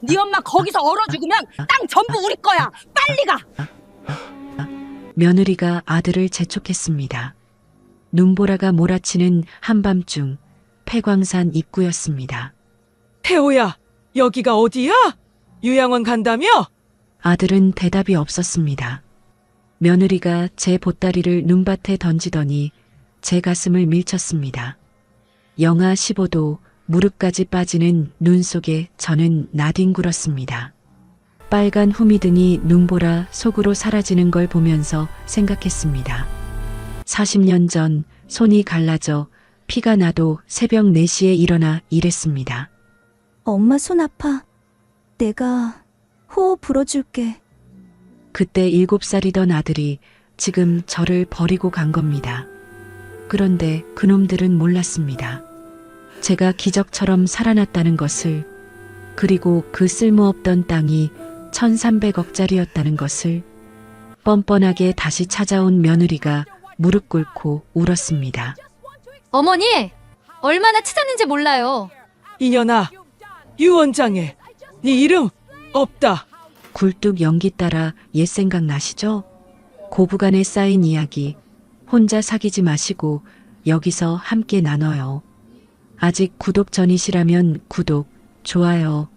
네 엄마 거기서 얼어 죽으면 땅 전부 우리 거야. 빨리 가. 며느리가 아들을 재촉했습니다. 눈보라가 몰아치는 한밤중 폐광산 입구였습니다. 태호야, 여기가 어디야? 요양원 간다며? 아들은 대답이 없었습니다. 며느리가 제 보따리를 눈밭에 던지더니 제 가슴을 밀쳤습니다. 영하 15도 무릎까지 빠지는 눈 속에 저는 나뒹굴었습니다. 빨간 후미등이 눈보라 속으로 사라지는 걸 보면서 생각했습니다. 40년 전 손이 갈라져 피가 나도 새벽 4시에 일어나 일했습니다. 엄마 손 아파. 내가 호흡 불어줄게. 그때 7살이던 아들이 지금 저를 버리고 간 겁니다. 그런데 그놈들은 몰랐습니다. 제가 기적처럼 살아났다는 것을, 그리고 그 쓸모없던 땅이 1300억짜리였다는 것을. 뻔뻔하게 다시 찾아온 며느리가 무릎 꿇고 울었습니다. 어머니, 얼마나 찾았는지 몰라요. 이년아, 유원장에 네 이름 없다. 굴뚝 연기 따라 옛 생각 나시죠? 고부간에 쌓인 이야기, 혼자 사귀지 마시고 여기서 함께 나눠요. 아직 구독 전이시라면 구독, 좋아요,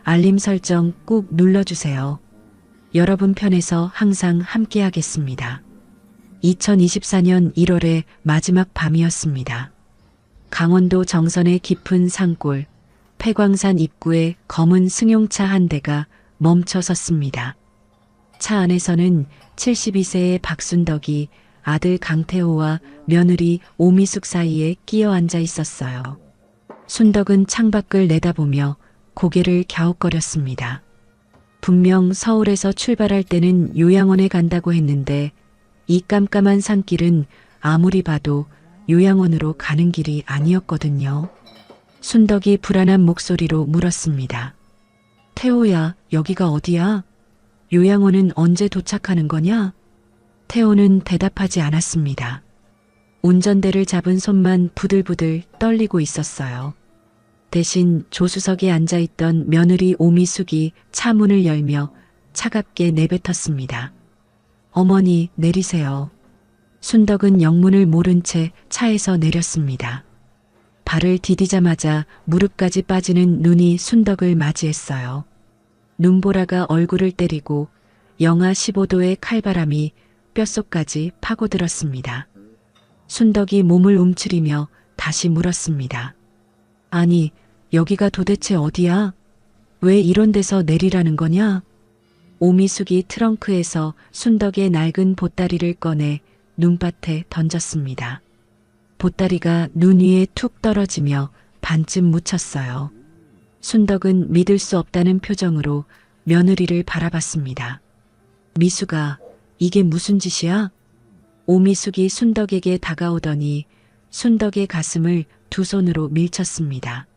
알림 설정 꾹 눌러주세요. 여러분 편에서 항상 함께 하겠습니다. 2024년 1월의 마지막 밤이었습니다. 강원도 정선의 깊은 산골, 폐광산 입구에 검은 승용차 한 대가 멈춰 섰습니다. 차 안에서는 72세의 박순덕이 아들 강태호와 며느리 오미숙 사이에 끼어 앉아 있었어요. 순덕은 창밖을 내다보며 고개를 갸웃거렸습니다. 분명 서울에서 출발할 때는 요양원에 간다고 했는데 이 깜깜한 산길은 아무리 봐도 요양원으로 가는 길이 아니었거든요. 순덕이 불안한 목소리로 물었습니다. 태호야, 여기가 어디야? 요양원은 언제 도착하는 거냐? 태호는 대답하지 않았습니다. 운전대를 잡은 손만 부들부들 떨리고 있었어요. 대신 조수석에 앉아있던 며느리 오미숙이 차 문을 열며 차갑게 내뱉었습니다. 어머니, 내리세요. 순덕은 영문을 모른 채 차에서 내렸습니다. 발을 디디자마자 무릎까지 빠지는 눈이 순덕을 맞이했어요. 눈보라가 얼굴을 때리고 영하 15도의 칼바람이 뼛속까지 파고들었습니다. 순덕이 몸을 움츠리며 다시 물었습니다. 아니, 여기가 도대체 어디야? 왜 이런 데서 내리라는 거냐? 오미숙이 트렁크에서 순덕의 낡은 보따리를 꺼내 눈밭에 던졌습니다. 보따리가 눈 위에 툭 떨어지며 반쯤 묻혔어요. 순덕은 믿을 수 없다는 표정으로 며느리를 바라봤습니다. 미숙아, 이게 무슨 짓이야? 오미숙이 순덕에게 다가오더니 순덕의 가슴을 두 손으로 밀쳤습니다.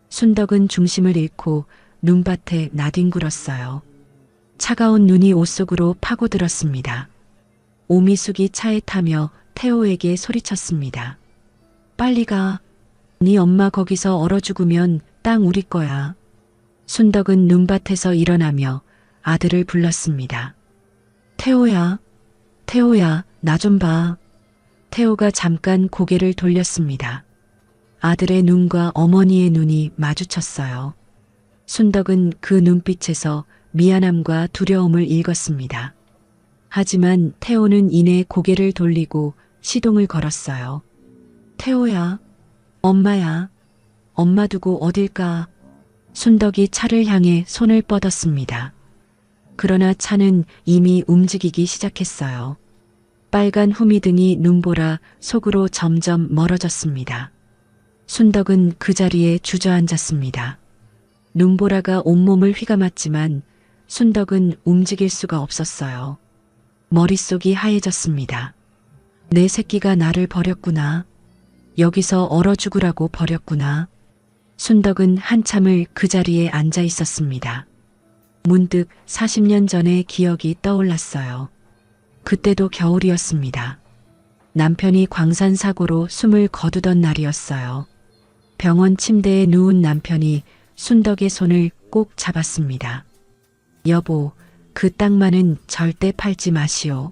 순덕은 중심을 잃고 눈밭에 나뒹굴었어요. 차가운 눈이 옷 속으로 파고들었습니다. 오미숙이 차에 타며 태호에게 소리쳤습니다. 빨리 가. 네 엄마 거기서 얼어 죽으면 땅 우리 거야. 순덕은 눈밭에서 일어나며 아들을 불렀습니다. 태호야, 태호야, 나 좀 봐. 태호가 잠깐 고개를 돌렸습니다. 아들의 눈과 어머니의 눈이 마주쳤어요. 순덕은 그 눈빛에서 미안함과 두려움을 읽었습니다. 하지만 태호는 이내 고개를 돌리고 시동을 걸었어요. 태호야, 엄마야, 엄마 두고 어딜 가? 순덕이 차를 향해 손을 뻗었습니다. 그러나 차는 이미 움직이기 시작했어요. 빨간 후미등이 눈보라 속으로 점점 멀어졌습니다. 순덕은 그 자리에 주저앉았습니다. 눈보라가 온몸을 휘감았지만 순덕은 움직일 수가 없었어요. 머릿속이 하얘졌습니다. 내 새끼가 나를 버렸구나. 여기서 얼어 죽으라고 버렸구나. 순덕은 한참을 그 자리에 앉아 있었습니다. 문득 40년 전의 기억이 떠올랐어요. 그때도 겨울이었습니다. 남편이 광산 사고로 숨을 거두던 날이었어요. 병원 침대에 누운 남편이 순덕의 손을 꼭 잡았습니다. 여보, 그 땅만은 절대 팔지 마시오.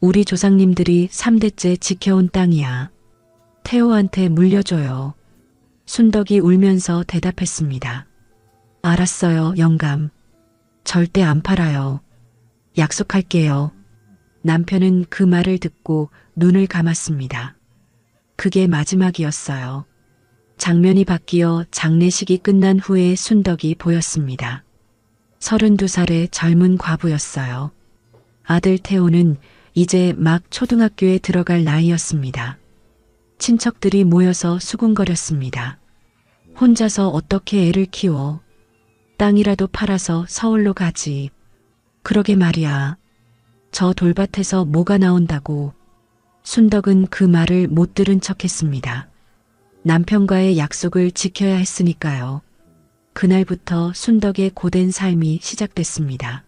우리 조상님들이 3대째 지켜온 땅이야. 태호한테 물려줘요. 순덕이 울면서 대답했습니다. 알았어요, 영감. 절대 안 팔아요. 약속할게요. 남편은 그 말을 듣고 눈을 감았습니다. 그게 마지막이었어요. 장면이 바뀌어 장례식이 끝난 후에 순덕이 보였습니다. 32살의 젊은 과부였어요. 아들 태호는 이제 막 초등학교에 들어갈 나이였습니다. 친척들이 모여서 수군거렸습니다. 혼자서 어떻게 애를 키워? 땅이라도 팔아서 서울로 가지. 그러게 말이야. 저 돌밭에서 뭐가 나온다고. 순덕은 그 말을 못 들은 척했습니다. 남편과의 약속을 지켜야 했으니까요. 그날부터 순덕의 고된 삶이 시작됐습니다.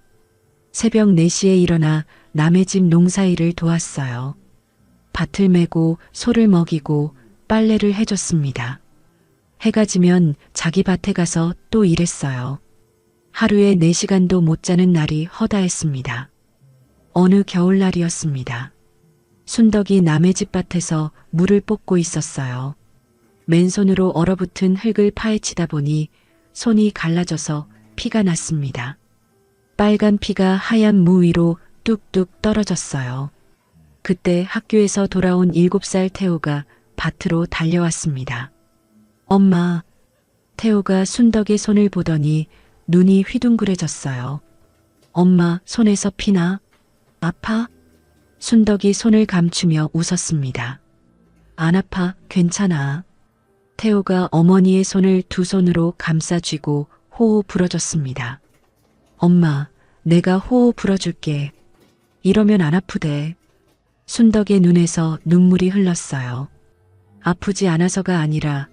새벽 4시에 일어나 남의 집 농사일을 도왔어요. 밭을 메고 소를 먹이고 빨래를 해줬습니다. 해가 지면 자기 밭에 가서 또 일했어요. 하루에 4시간도 못 자는 날이 허다했습니다. 어느 겨울날이었습니다. 순덕이 남의 집 밭에서 물을 뽑고 있었어요. 맨손으로 얼어붙은 흙을 파헤치다 보니 손이 갈라져서 피가 났습니다. 빨간 피가 하얀 무 위로 뚝뚝 떨어졌어요. 그때 학교에서 돌아온 7살 태호가 밭으로 달려왔습니다. 엄마, 태호가 순덕의 손을 보더니 눈이 휘둥그레졌어요. 엄마, 손에서 피나? 아파? 순덕이 손을 감추며 웃었습니다. 안 아파, 괜찮아. 태호가 어머니의 손을 두 손으로 감싸 쥐고 호호 불어줬습니다. 엄마, 내가 호호 불어줄게. 이러면 안 아프대. 순덕의 눈에서 눈물이 흘렀어요. 아프지 않아서가 아니라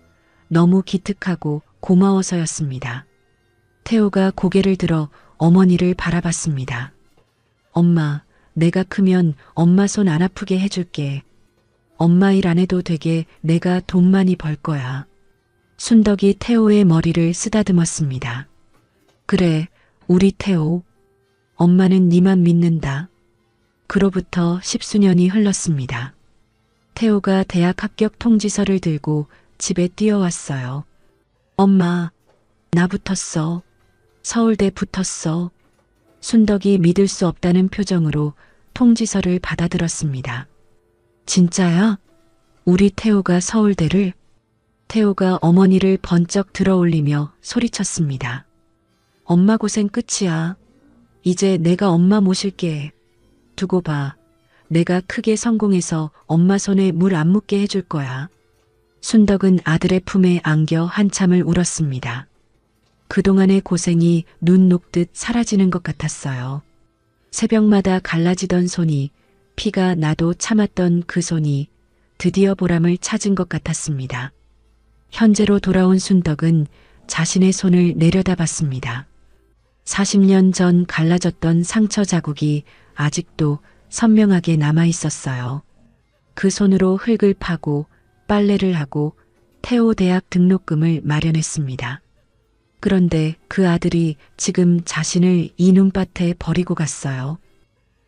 너무 기특하고 고마워서였습니다. 태호가 고개를 들어 어머니를 바라봤습니다. 엄마, 내가 크면 엄마 손 안 아프게 해줄게. 엄마 일 안 해도 되게 내가 돈 많이 벌 거야. 순덕이 태호의 머리를 쓰다듬었습니다. 그래, 우리 태호. 엄마는 니만 믿는다. 그로부터 10수년이 흘렀습니다. 태호가 대학 합격 통지서를 들고 집에 뛰어왔어요. 엄마, 나 붙었어. 서울대 붙었어. 순덕이 믿을 수 없다는 표정으로 통지서를 받아들었습니다. 진짜야? 우리 태호가 서울대를? 태호가 어머니를 번쩍 들어올리며 소리쳤습니다. 엄마 고생 끝이야. 이제 내가 엄마 모실게. 두고 봐. 내가 크게 성공해서 엄마 손에 물 안 묻게 해줄 거야. 순덕은 아들의 품에 안겨 한참을 울었습니다. 그동안의 고생이 눈 녹듯 사라지는 것 같았어요. 새벽마다 갈라지던 손이, 피가 나도 참았던 그 손이 드디어 보람을 찾은 것 같았습니다. 현재로 돌아온 순덕은 자신의 손을 내려다봤습니다. 40년 전 갈라졌던 상처 자국이 아직도 선명하게 남아 있었어요. 그 손으로 흙을 파고 빨래를 하고 태호 대학 등록금을 마련했습니다. 그런데 그 아들이 지금 자신을 이 눈밭에 버리고 갔어요.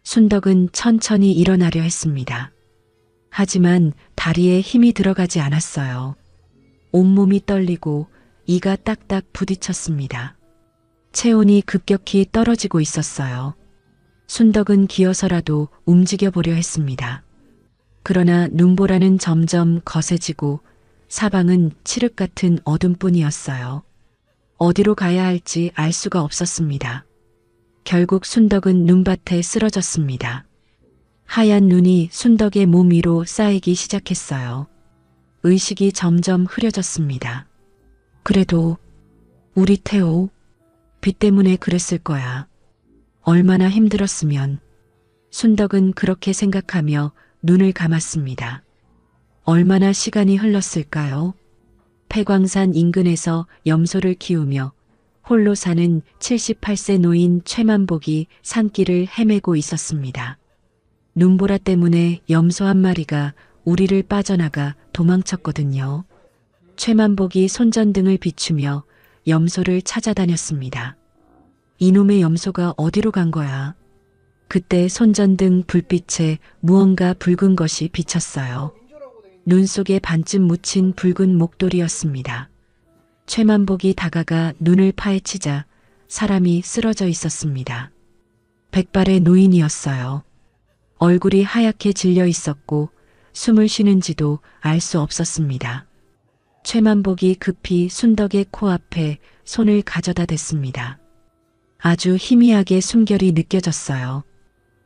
순덕은 천천히 일어나려 했습니다. 하지만 다리에 힘이 들어가지 않았어요. 온몸이 떨리고 이가 딱딱 부딪혔습니다. 체온이 급격히 떨어지고 있었어요. 순덕은 기어서라도 움직여 보려 했습니다. 그러나 눈보라는 점점 거세지고 사방은 칠흑 같은 어둠뿐이었어요. 어디로 가야 할지 알 수가 없었습니다. 결국 순덕은 눈밭에 쓰러졌습니다. 하얀 눈이 순덕의 몸 위로 쌓이기 시작했어요. 의식이 점점 흐려졌습니다. 그래도 우리 태호, 빚 때문에 그랬을 거야. 얼마나 힘들었으면. 순덕은 그렇게 생각하며 눈을 감았습니다. 얼마나 시간이 흘렀을까요? 폐광산 인근에서 염소를 키우며 홀로 사는 78세 노인 최만복이 산길을 헤매고 있었습니다. 눈보라 때문에 염소 한 마리가 우리를 빠져나가 도망쳤거든요. 최만복이 손전등을 비추며 염소를 찾아다녔습니다. 이놈의 염소가 어디로 간 거야? 그때 손전등 불빛에 무언가 붉은 것이 비쳤어요. 눈 속에 반쯤 묻힌 붉은 목도리였습니다. 최만복이 다가가 눈을 파헤치자 사람이 쓰러져 있었습니다. 백발의 노인이었어요. 얼굴이 하얗게 질려 있었고 숨을 쉬는지도 알 수 없었습니다. 최만복이 급히 순덕의 코앞에 손을 가져다 댔습니다. 아주 희미하게 숨결이 느껴졌어요.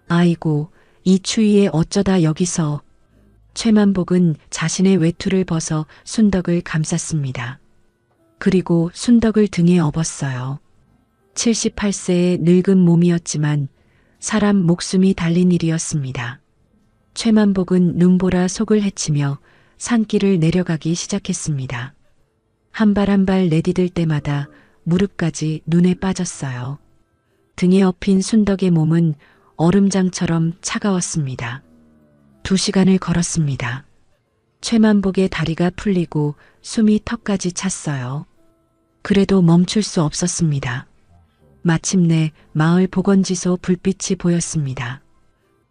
아이고, 이 추위에 어쩌다 여기서. 최만복은 자신의 외투를 벗어 순덕을 감쌌습니다. 그리고 순덕을 등에 업었어요. 78세의 늙은 몸이었지만 사람 목숨이 달린 일이었습니다. 최만복은 눈보라 속을 헤치며 산길을 내려가기 시작했습니다. 한 발 한 발 내디딜 때마다 무릎까지 눈에 빠졌어요. 등에 업힌 순덕의 몸은 얼음장처럼 차가웠습니다. 2시간을 걸었습니다. 최만복의 다리가 풀리고 숨이 턱까지 찼어요. 그래도 멈출 수 없었습니다. 마침내 마을 보건지소 불빛이 보였습니다.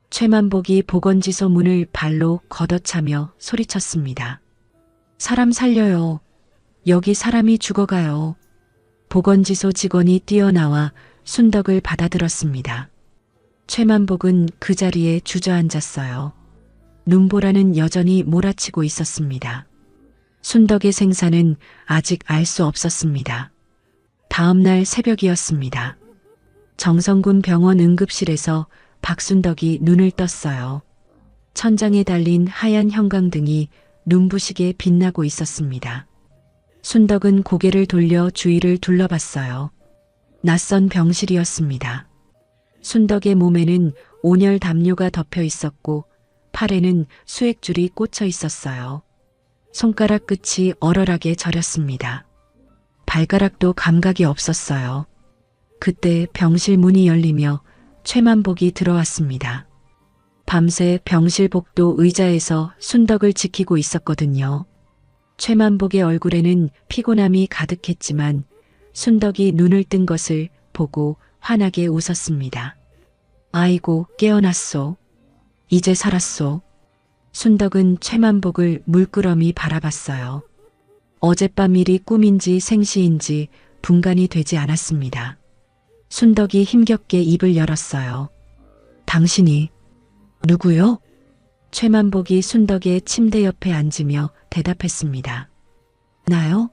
최만복이 보건지소 문을 발로 걷어차며 소리쳤습니다. 사람 살려요. 여기 사람이 죽어가요. 보건지소 직원이 뛰어나와 순덕을 받아들었습니다. 최만복은 그 자리에 주저앉았어요. 눈보라는 여전히 몰아치고 있었습니다. 순덕의 생사는 아직 알 수 없었습니다. 다음 날 새벽이었습니다. 정성군 병원 응급실에서 박순덕이 눈을 떴어요. 천장에 달린 하얀 형광등이 눈부시게 빛나고 있었습니다. 순덕은 고개를 돌려 주위를 둘러봤어요. 낯선 병실이었습니다. 순덕의 몸에는 온열 담요가 덮여 있었고 팔에는 수액줄이 꽂혀 있었어요. 손가락 끝이 얼얼하게 저렸습니다. 발가락도 감각이 없었어요. 그때 병실 문이 열리며 최만복이 들어왔습니다. 밤새 병실 복도 의자에서 순덕을 지키고 있었거든요. 최만복의 얼굴에는 피곤함이 가득했지만 순덕이 눈을 뜬 것을 보고 환하게 웃었습니다. 아이고, 깨어났소. 이제 살았소. 순덕은 최만복을 물끄러미 바라봤어요. 어젯밤 일이 꿈인지 생시인지 분간이 되지 않았습니다. 순덕이 힘겹게 입을 열었어요. 당신이 누구요? 최만복이 순덕의 침대 옆에 앉으며 대답했습니다. 나요?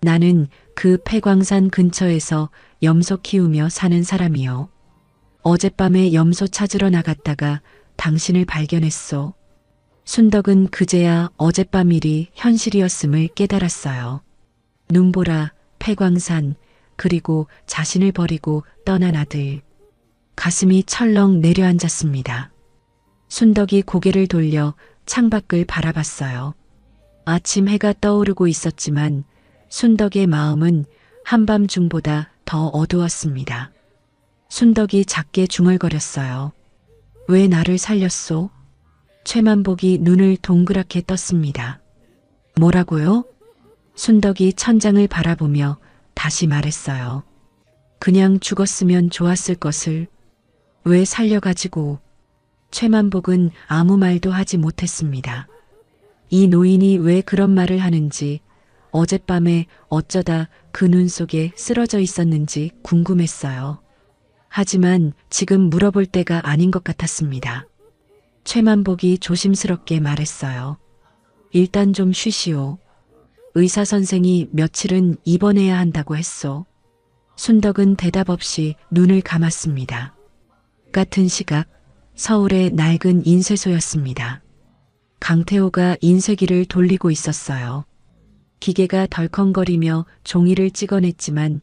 나는 그 폐광산 근처에서 염소 키우며 사는 사람이요. 어젯밤에 염소 찾으러 나갔다가 당신을 발견했소. 순덕은 그제야 어젯밤 일이 현실이었음을 깨달았어요. 눈보라, 폐광산, 그리고 자신을 버리고 떠난 아들. 가슴이 철렁 내려앉았습니다. 순덕이 고개를 돌려 창밖을 바라봤어요. 아침 해가 떠오르고 있었지만 순덕의 마음은 한밤중보다 더 어두웠습니다. 순덕이 작게 중얼거렸어요. 왜 나를 살렸소? 최만복이 눈을 동그랗게 떴습니다. 뭐라고요? 순덕이 천장을 바라보며 다시 말했어요. 그냥 죽었으면 좋았을 것을. 왜 살려가지고. 최만복은 아무 말도 하지 못했습니다. 이 노인이 왜 그런 말을 하는지, 어젯밤에 어쩌다 그 눈 속에 쓰러져 있었는지 궁금했어요. 하지만 지금 물어볼 때가 아닌 것 같았습니다. 최만복이 조심스럽게 말했어요. 일단 좀 쉬시오. 의사 선생이 며칠은 입원해야 한다고 했소. 순덕은 대답 없이 눈을 감았습니다. 같은 시각 서울의 낡은 인쇄소였습니다. 강태호가 인쇄기를 돌리고 있었어요. 기계가 덜컹거리며 종이를 찍어냈지만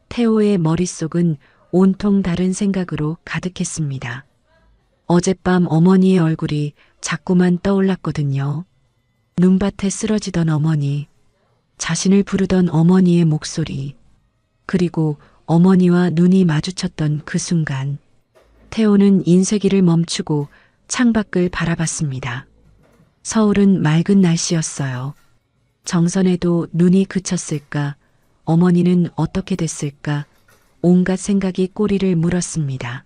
태호의 머릿속은 온통 다른 생각으로 가득했습니다. 어젯밤 어머니의 얼굴이 자꾸만 떠올랐거든요. 눈밭에 쓰러지던 어머니, 자신을 부르던 어머니의 목소리, 그리고 어머니와 눈이 마주쳤던 그 순간, 태호는 인쇄기를 멈추고 창밖을 바라봤습니다. 서울은 맑은 날씨였어요. 정선에도 눈이 그쳤을까 어머니는 어떻게 됐을까? 온갖 생각이 꼬리를 물었습니다.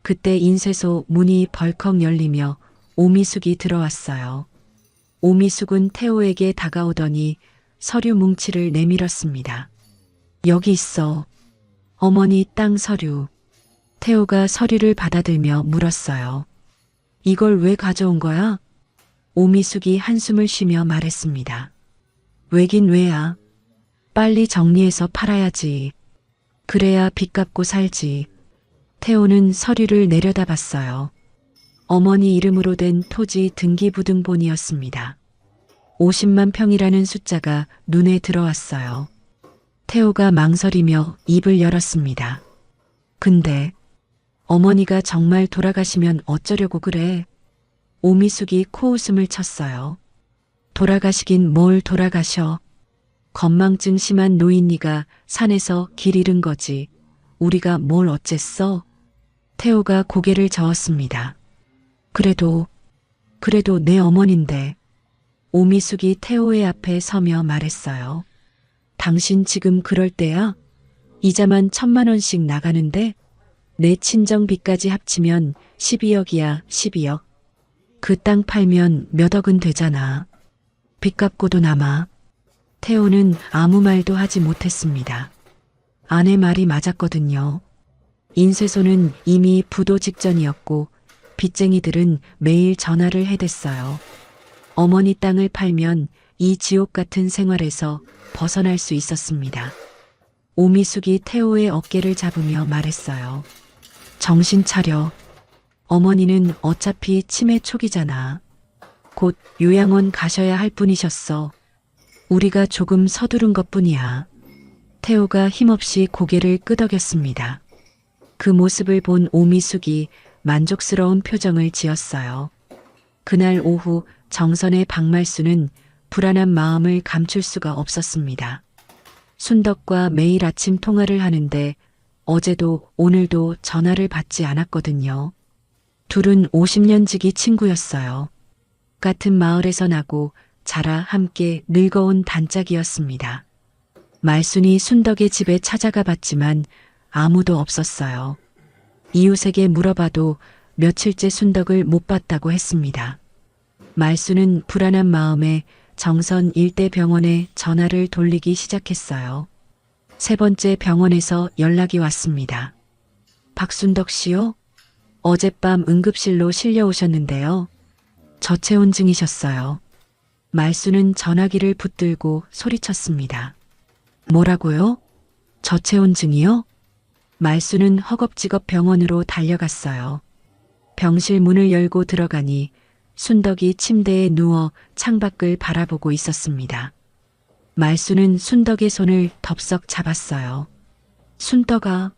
그때 인쇄소 문이 벌컥 열리며 오미숙이 들어왔어요. 오미숙은 태호에게 다가오더니 서류 뭉치를 내밀었습니다. 여기 있어. 어머니 땅 서류. 태호가 서류를 받아들며 물었어요. 이걸 왜 가져온 거야? 오미숙이 한숨을 쉬며 말했습니다. 왜긴 왜야. 빨리 정리해서 팔아야지. 그래야 빚 갚고 살지. 태호는 서류를 내려다봤어요. 어머니 이름으로 된 토지 등기부등본이었습니다. 50만 평이라는 숫자가 눈에 들어왔어요. 태호가 망설이며 입을 열었습니다. 근데 어머니가 정말 돌아가시면 어쩌려고 그래? 오미숙이 코웃음을 쳤어요. 돌아가시긴 뭘 돌아가셔. 건망증 심한 노인이가 산에서 길 잃은 거지. 우리가 뭘 어쨌어? 태호가 고개를 저었습니다. 그래도 내 어머니인데. 오미숙이 태호의 앞에 서며 말했어요. 당신 지금 그럴 때야? 이자만 1,000만 원씩 나가는데 내 친정빚까지 합치면 12억이야, 12억. 그 땅 팔면 몇 억은 되잖아. 빚 갚고도 남아. 태호는 아무 말도 하지 못했습니다. 아내 말이 맞았거든요. 인쇄소는 이미 부도 직전이었고 빚쟁이들은 매일 전화를 해댔어요. 어머니 땅을 팔면 이 지옥 같은 생활에서 벗어날 수 있었습니다. 오미숙이 태호의 어깨를 잡으며 말했어요. 정신 차려. 어머니는 어차피 치매 초기잖아. 곧 요양원 가셔야 할 뿐이셨어. 우리가 조금 서두른 것뿐이야. 태호가 힘없이 고개를 끄덕였습니다. 그 모습을 본 오미숙이 만족스러운 표정을 지었어요. 그날 오후 정선의 박말수는 불안한 마음을 감출 수가 없었습니다. 순덕과 매일 아침 통화를 하는데 어제도 오늘도 전화를 받지 않았거든요. 둘은 50년 지기 친구였어요. 같은 마을에서 나고 자라 함께 늙어온 단짝이었습니다. 말순이 순덕의 집에 찾아가 봤지만 아무도 없었어요. 이웃에게 물어봐도 며칠째 순덕을 못 봤다고 했습니다. 말순은 불안한 마음에 정선 일대 병원에 전화를 돌리기 시작했어요. 3번째 병원에서 연락이 왔습니다. 박순덕 씨요? 어젯밤 응급실로 실려오셨는데요. 저체온증이셨어요. 말순은 전화기를 붙들고 소리쳤습니다. 뭐라고요? 저체온증이요? 말순은 허겁지겁 병원으로 달려갔어요. 병실 문을 열고 들어가니 순덕이 침대에 누워 창밖을 바라보고 있었습니다. 말순은 순덕의 손을 덥석 잡았어요. 순덕아,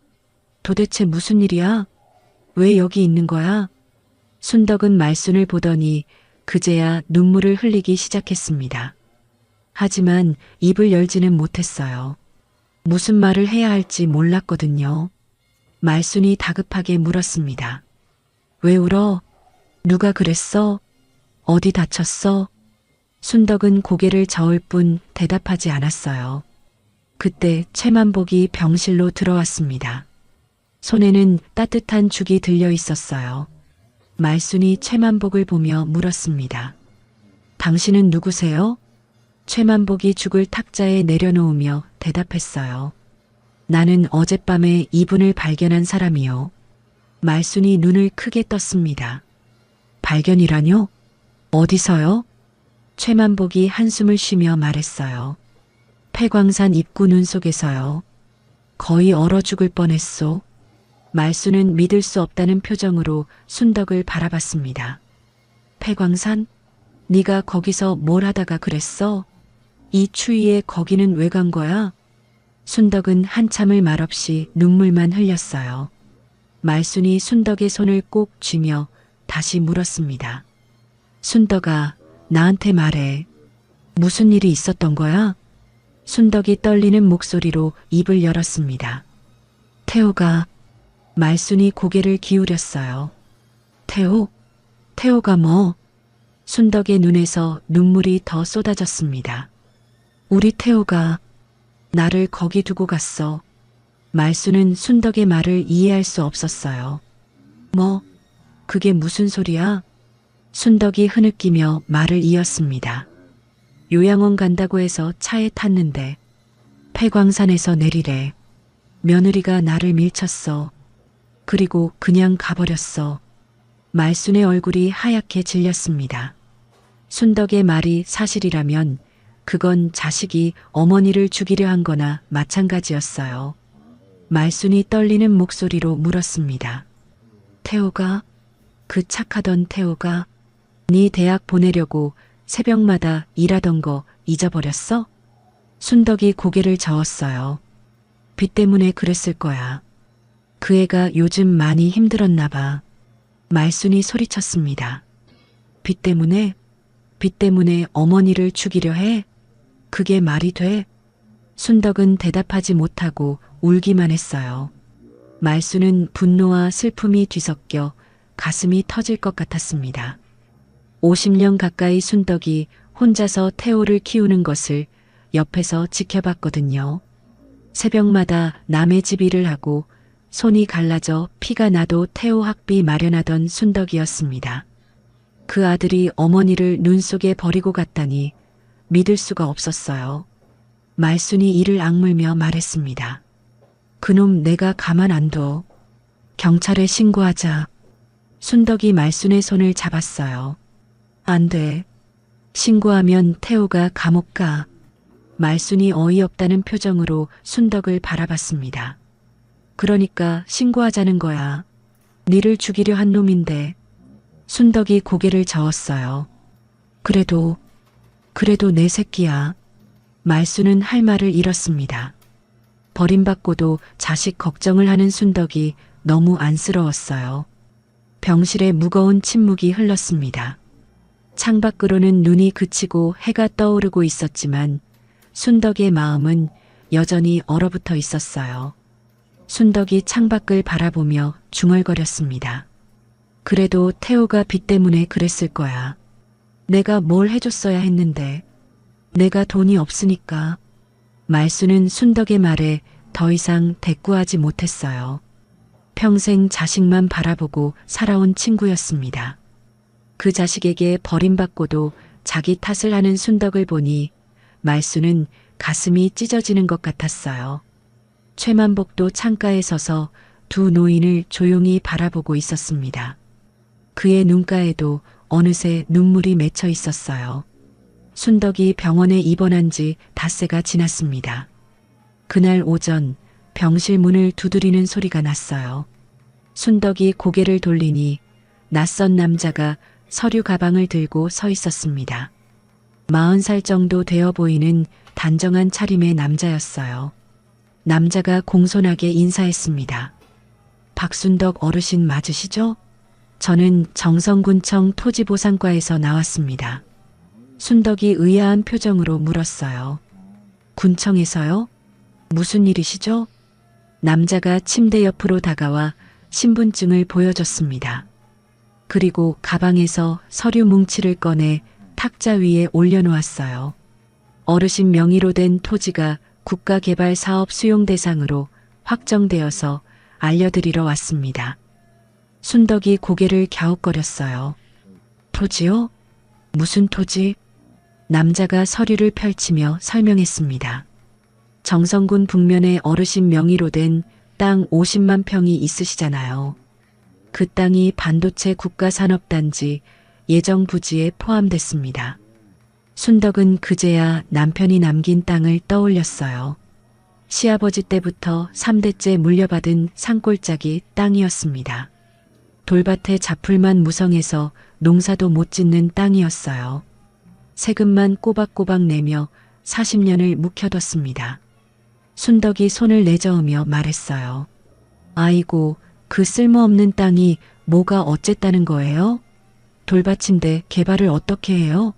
도대체 무슨 일이야? 왜 여기 있는 거야? 순덕은 말순을 보더니 그제야 눈물을 흘리기 시작했습니다. 하지만 입을 열지는 못했어요. 무슨 말을 해야 할지 몰랐거든요. 말순이 다급하게 물었습니다. 왜 울어? 누가 그랬어? 어디 다쳤어? 순덕은 고개를 저을 뿐 대답하지 않았어요. 그때 최만복이 병실로 들어왔습니다. 손에는 따뜻한 죽이 들려 있었어요. 말순이 최만복을 보며 물었습니다. 당신은 누구세요? 최만복이 죽을 탁자에 내려놓으며 대답했어요. 나는 어젯밤에 이분을 발견한 사람이요. 말순이 눈을 크게 떴습니다. 발견이라뇨? 어디서요? 최만복이 한숨을 쉬며 말했어요. 폐광산 입구 눈 속에서요. 거의 얼어 죽을 뻔했소. 말순은 믿을 수 없다는 표정으로 순덕을 바라봤습니다. 폐광산? 네가 거기서 뭘 하다가 그랬어? 이 추위에 거기는 왜 간 거야? 순덕은 한참을 말없이 눈물만 흘렸어요. 말순이 순덕의 손을 꼭 쥐며 다시 물었습니다. 순덕아, 나한테 말해. 무슨 일이 있었던 거야? 순덕이 떨리는 목소리로 입을 열었습니다. 태호가. 말순이 고개를 기울였어요. 태호? 태호가 뭐? 순덕의 눈에서 눈물이 더 쏟아졌습니다. 우리 태호가. 나를 거기 두고 갔어. 말수는 순덕의 말을 이해할 수 없었어요. 뭐, 그게 무슨 소리야? 순덕이 흐느끼며 말을 이었습니다. 요양원 간다고 해서 차에 탔는데 폐광산에서 내리래. 며느리가 나를 밀쳤어. 그리고 그냥 가버렸어. 말순의 얼굴이 하얗게 질렸습니다. 순덕의 말이 사실이라면 그건 자식이 어머니를 죽이려 한 거나 마찬가지였어요. 말순이 떨리는 목소리로 물었습니다. 태호가? 그 착하던 태호가? 네 대학 보내려고 새벽마다 일하던 거 잊어버렸어? 순덕이 고개를 저었어요. 빚 때문에 그랬을 거야. 그 애가 요즘 많이 힘들었나 봐. 말순이 소리쳤습니다. 빚 때문에? 빚 때문에 어머니를 죽이려 해? 그게 말이 돼? 순덕은 대답하지 못하고 울기만 했어요. 말순은 분노와 슬픔이 뒤섞여 가슴이 터질 것 같았습니다. 50년 가까이 순덕이 혼자서 태호를 키우는 것을 옆에서 지켜봤거든요. 새벽마다 남의 집 일을 하고 손이 갈라져 피가 나도 태호 학비 마련하던 순덕이었습니다. 그 아들이 어머니를 눈 속에 버리고 갔다니 믿을 수가 없었어요. 말순이 이를 악물며 말했습니다. 그놈 내가 가만 안 둬. 경찰에 신고하자. 순덕이 말순의 손을 잡았어요. 안 돼. 신고하면 태호가 감옥 가. 말순이 어이없다는 표정으로 순덕을 바라봤습니다. 그러니까 신고하자는 거야. 니를 죽이려 한 놈인데. 순덕이 고개를 저었어요. 그래도 내 새끼야. 말순은 할 말을 잃었습니다. 버림받고도 자식 걱정을 하는 순덕이 너무 안쓰러웠어요. 병실에 무거운 침묵이 흘렀습니다. 창밖으로는 눈이 그치고 해가 떠오르고 있었지만 순덕의 마음은 여전히 얼어붙어 있었어요. 순덕이 창밖을 바라보며 중얼거렸습니다. 그래도 태호가 빚 때문에 그랬을 거야. 내가 뭘 해줬어야 했는데. 내가 돈이 없으니까. 말수는 순덕의 말에 더 이상 대꾸하지 못했어요. 평생 자식만 바라보고 살아온 친구였습니다. 그 자식에게 버림받고도 자기 탓을 하는 순덕을 보니 말수는 가슴이 찢어지는 것 같았어요. 최만복도 창가에 서서 두 노인을 조용히 바라보고 있었습니다. 그의 눈가에도 어느새 눈물이 맺혀 있었어요. 순덕이 병원에 입원한 지 닷새가 지났습니다. 그날 오전 병실 문을 두드리는 소리가 났어요. 순덕이 고개를 돌리니 낯선 남자가 서류 가방을 들고 서 있었습니다. 40살 정도 되어 보이는 단정한 차림의 남자였어요. 남자가 공손하게 인사했습니다. 박순덕 어르신 맞으시죠? 저는 정성군청 토지보상과에서 나왔습니다. 순덕이 의아한 표정으로 물었어요. 군청에서요? 무슨 일이시죠? 남자가 침대 옆으로 다가와 신분증을 보여줬습니다. 그리고 가방에서 서류 뭉치를 꺼내 탁자 위에 올려놓았어요. 어르신 명의로 된 토지가 국가개발사업 수용 대상으로 확정되어서 알려드리러 왔습니다. 순덕이 고개를 갸웃거렸어요. 토지요? 무슨 토지? 남자가 서류를 펼치며 설명했습니다. 정성군 북면에 어르신 명의로 된 땅 50만 평이 있으시잖아요. 그 땅이 반도체 국가산업단지 예정 부지에 포함됐습니다. 순덕은 그제야 남편이 남긴 땅을 떠올렸어요. 시아버지 때부터 3대째 물려받은 산골짜기 땅이었습니다. 돌밭에 잡풀만 무성해서 농사도 못 짓는 땅이었어요. 세금만 꼬박꼬박 내며 40년을 묵혀뒀습니다. 순덕이 손을 내저으며 말했어요. 아이고, 그 쓸모없는 땅이 뭐가 어쨌다는 거예요? 돌밭인데 개발을 어떻게 해요?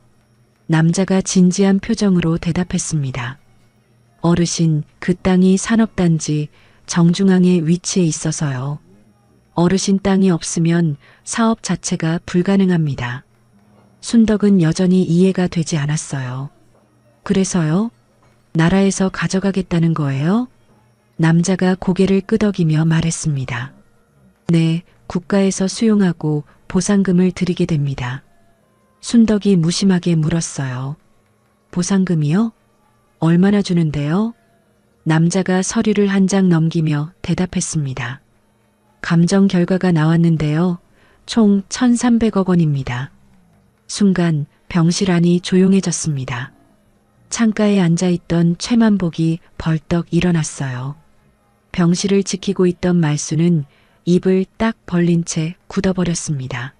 남자가 진지한 표정으로 대답했습니다. 어르신, 그 땅이 산업단지 정중앙에 위치해 있어서요. 어르신 땅이 없으면 사업 자체가 불가능합니다. 순덕은 여전히 이해가 되지 않았어요. 그래서요? 나라에서 가져가겠다는 거예요? 남자가 고개를 끄덕이며 말했습니다. 네, 국가에서 수용하고 보상금을 드리게 됩니다. 순덕이 무심하게 물었어요. 보상금이요? 얼마나 주는데요? 남자가 서류를 한 장 넘기며 대답했습니다. 감정 결과가 나왔는데요. 총 1,300억 원입니다. 순간 병실 안이 조용해졌습니다. 창가에 앉아있던 최만복이 벌떡 일어났어요. 병실을 지키고 있던 말수는 입을 딱 벌린 채 굳어버렸습니다.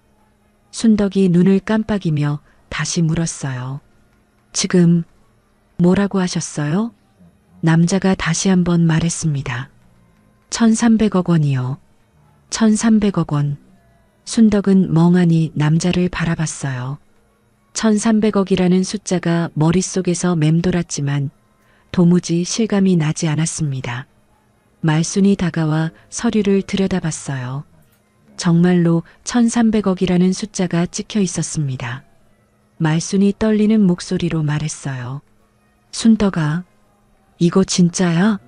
순덕이 눈을 깜빡이며 다시 물었어요. 지금 뭐라고 하셨어요? 남자가 다시 한번 말했습니다. 1,300억 원이요. 1,300억 원. 순덕은 멍하니 남자를 바라봤어요. 1,300억이라는 숫자가 머릿속에서 맴돌았지만 도무지 실감이 나지 않았습니다. 말순이 다가와 서류를 들여다봤어요. 정말로 1,300억이라는 숫자가 찍혀 있었습니다. 말순이 떨리는 목소리로 말했어요. 순덕아, 이거 진짜야?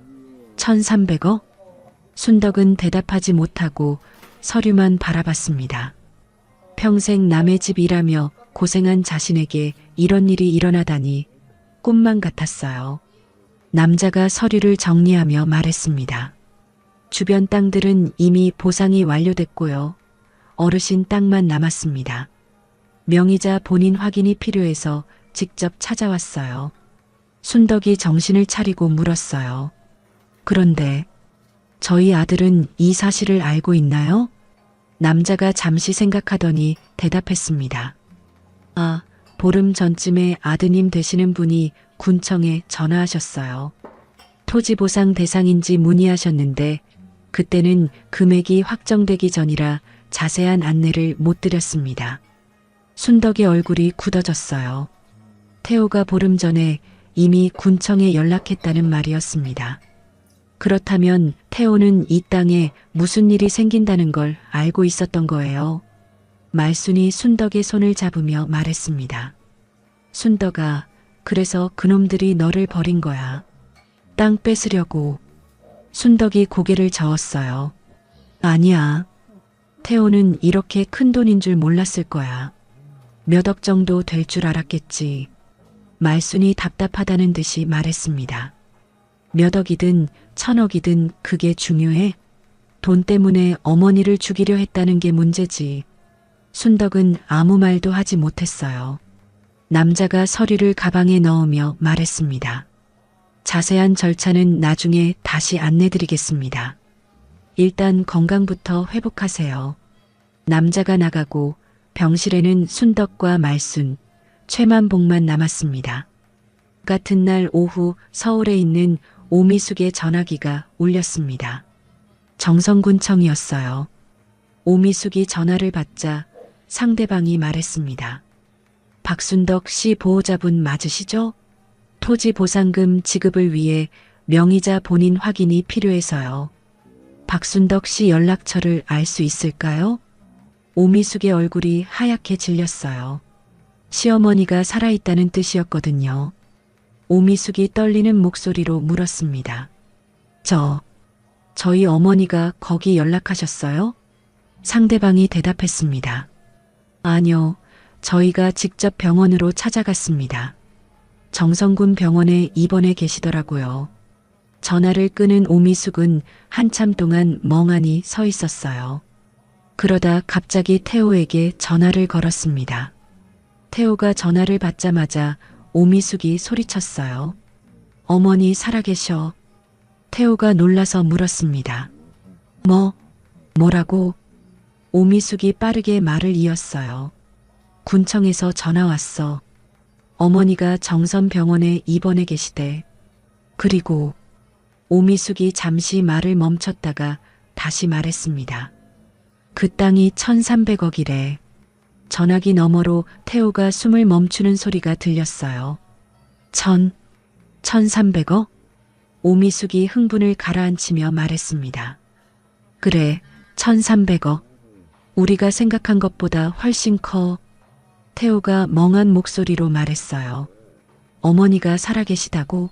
1,300억? 순덕은 대답하지 못하고 서류만 바라봤습니다. 평생 남의 집 일하며 고생한 자신에게 이런 일이 일어나다니 꿈만 같았어요. 남자가 서류를 정리하며 말했습니다. 주변 땅들은 이미 보상이 완료됐고요. 어르신 땅만 남았습니다. 명의자 본인 확인이 필요해서 직접 찾아왔어요. 순덕이 정신을 차리고 물었어요. 그런데 저희 아들은 이 사실을 알고 있나요? 남자가 잠시 생각하더니 대답했습니다. 아, 보름 전쯤에 아드님 되시는 분이 군청에 전화하셨어요. 토지 보상 대상인지 문의하셨는데 그때는 금액이 확정되기 전이라 자세한 안내를 못 드렸습니다. 순덕의 얼굴이 굳어졌어요. 태호가 보름 전에 이미 군청에 연락했다는 말이었습니다. 그렇다면 태호는 이 땅에 무슨 일이 생긴다는 걸 알고 있었던 거예요. 말순이 순덕의 손을 잡으며 말했습니다. 순덕아, 그래서 그놈들이 너를 버린 거야. 땅 뺏으려고. 순덕이 고개를 저었어요. 아니야. 태호는 이렇게 큰 돈인 줄 몰랐을 거야. 몇 억 정도 될 줄 알았겠지. 말순이 답답하다는 듯이 말했습니다. 몇 억이든 1,000억이든 그게 중요해? 돈 때문에 어머니를 죽이려 했다는 게 문제지. 순덕은 아무 말도 하지 못했어요. 남자가 서류를 가방에 넣으며 말했습니다. 자세한 절차는 나중에 다시 안내드리겠습니다. 일단 건강부터 회복하세요. 남자가 나가고 병실에는 순덕과 말순, 최만복만 남았습니다. 같은 날 오후 서울에 있는 오미숙의 전화기가 울렸습니다. 정성군청이었어요. 오미숙이 전화를 받자 상대방이 말했습니다. 박순덕 씨 보호자분 맞으시죠? 토지 보상금 지급을 위해 명의자 본인 확인이 필요해서요. 박순덕 씨 연락처를 알 수 있을까요? 오미숙의 얼굴이 하얗게 질렸어요. 시어머니가 살아있다는 뜻이었거든요. 오미숙이 떨리는 목소리로 물었습니다. 저희 어머니가 거기 연락하셨어요? 상대방이 대답했습니다. 아니요, 저희가 직접 병원으로 찾아갔습니다. 정성군 병원에 입원해 계시더라고요. 전화를 끄는 오미숙은 한참 동안 멍하니 서 있었어요. 그러다 갑자기 태호에게 전화를 걸었습니다. 태호가 전화를 받자마자 오미숙이 소리쳤어요. 어머니 살아계셔. 태호가 놀라서 물었습니다. 뭐라고? 오미숙이 빠르게 말을 이었어요. 군청에서 전화 왔어. 어머니가 정선병원에 입원해 계시대. 그리고 오미숙이 잠시 말을 멈췄다가 다시 말했습니다. 그 땅이 1,300억이래. 전화기 너머로 태호가 숨을 멈추는 소리가 들렸어요. 1,300억? 오미숙이 흥분을 가라앉히며 말했습니다. 그래, 1,300억. 우리가 생각한 것보다 훨씬 커. 태호가 멍한 목소리로 말했어요. 어머니가 살아계시다고?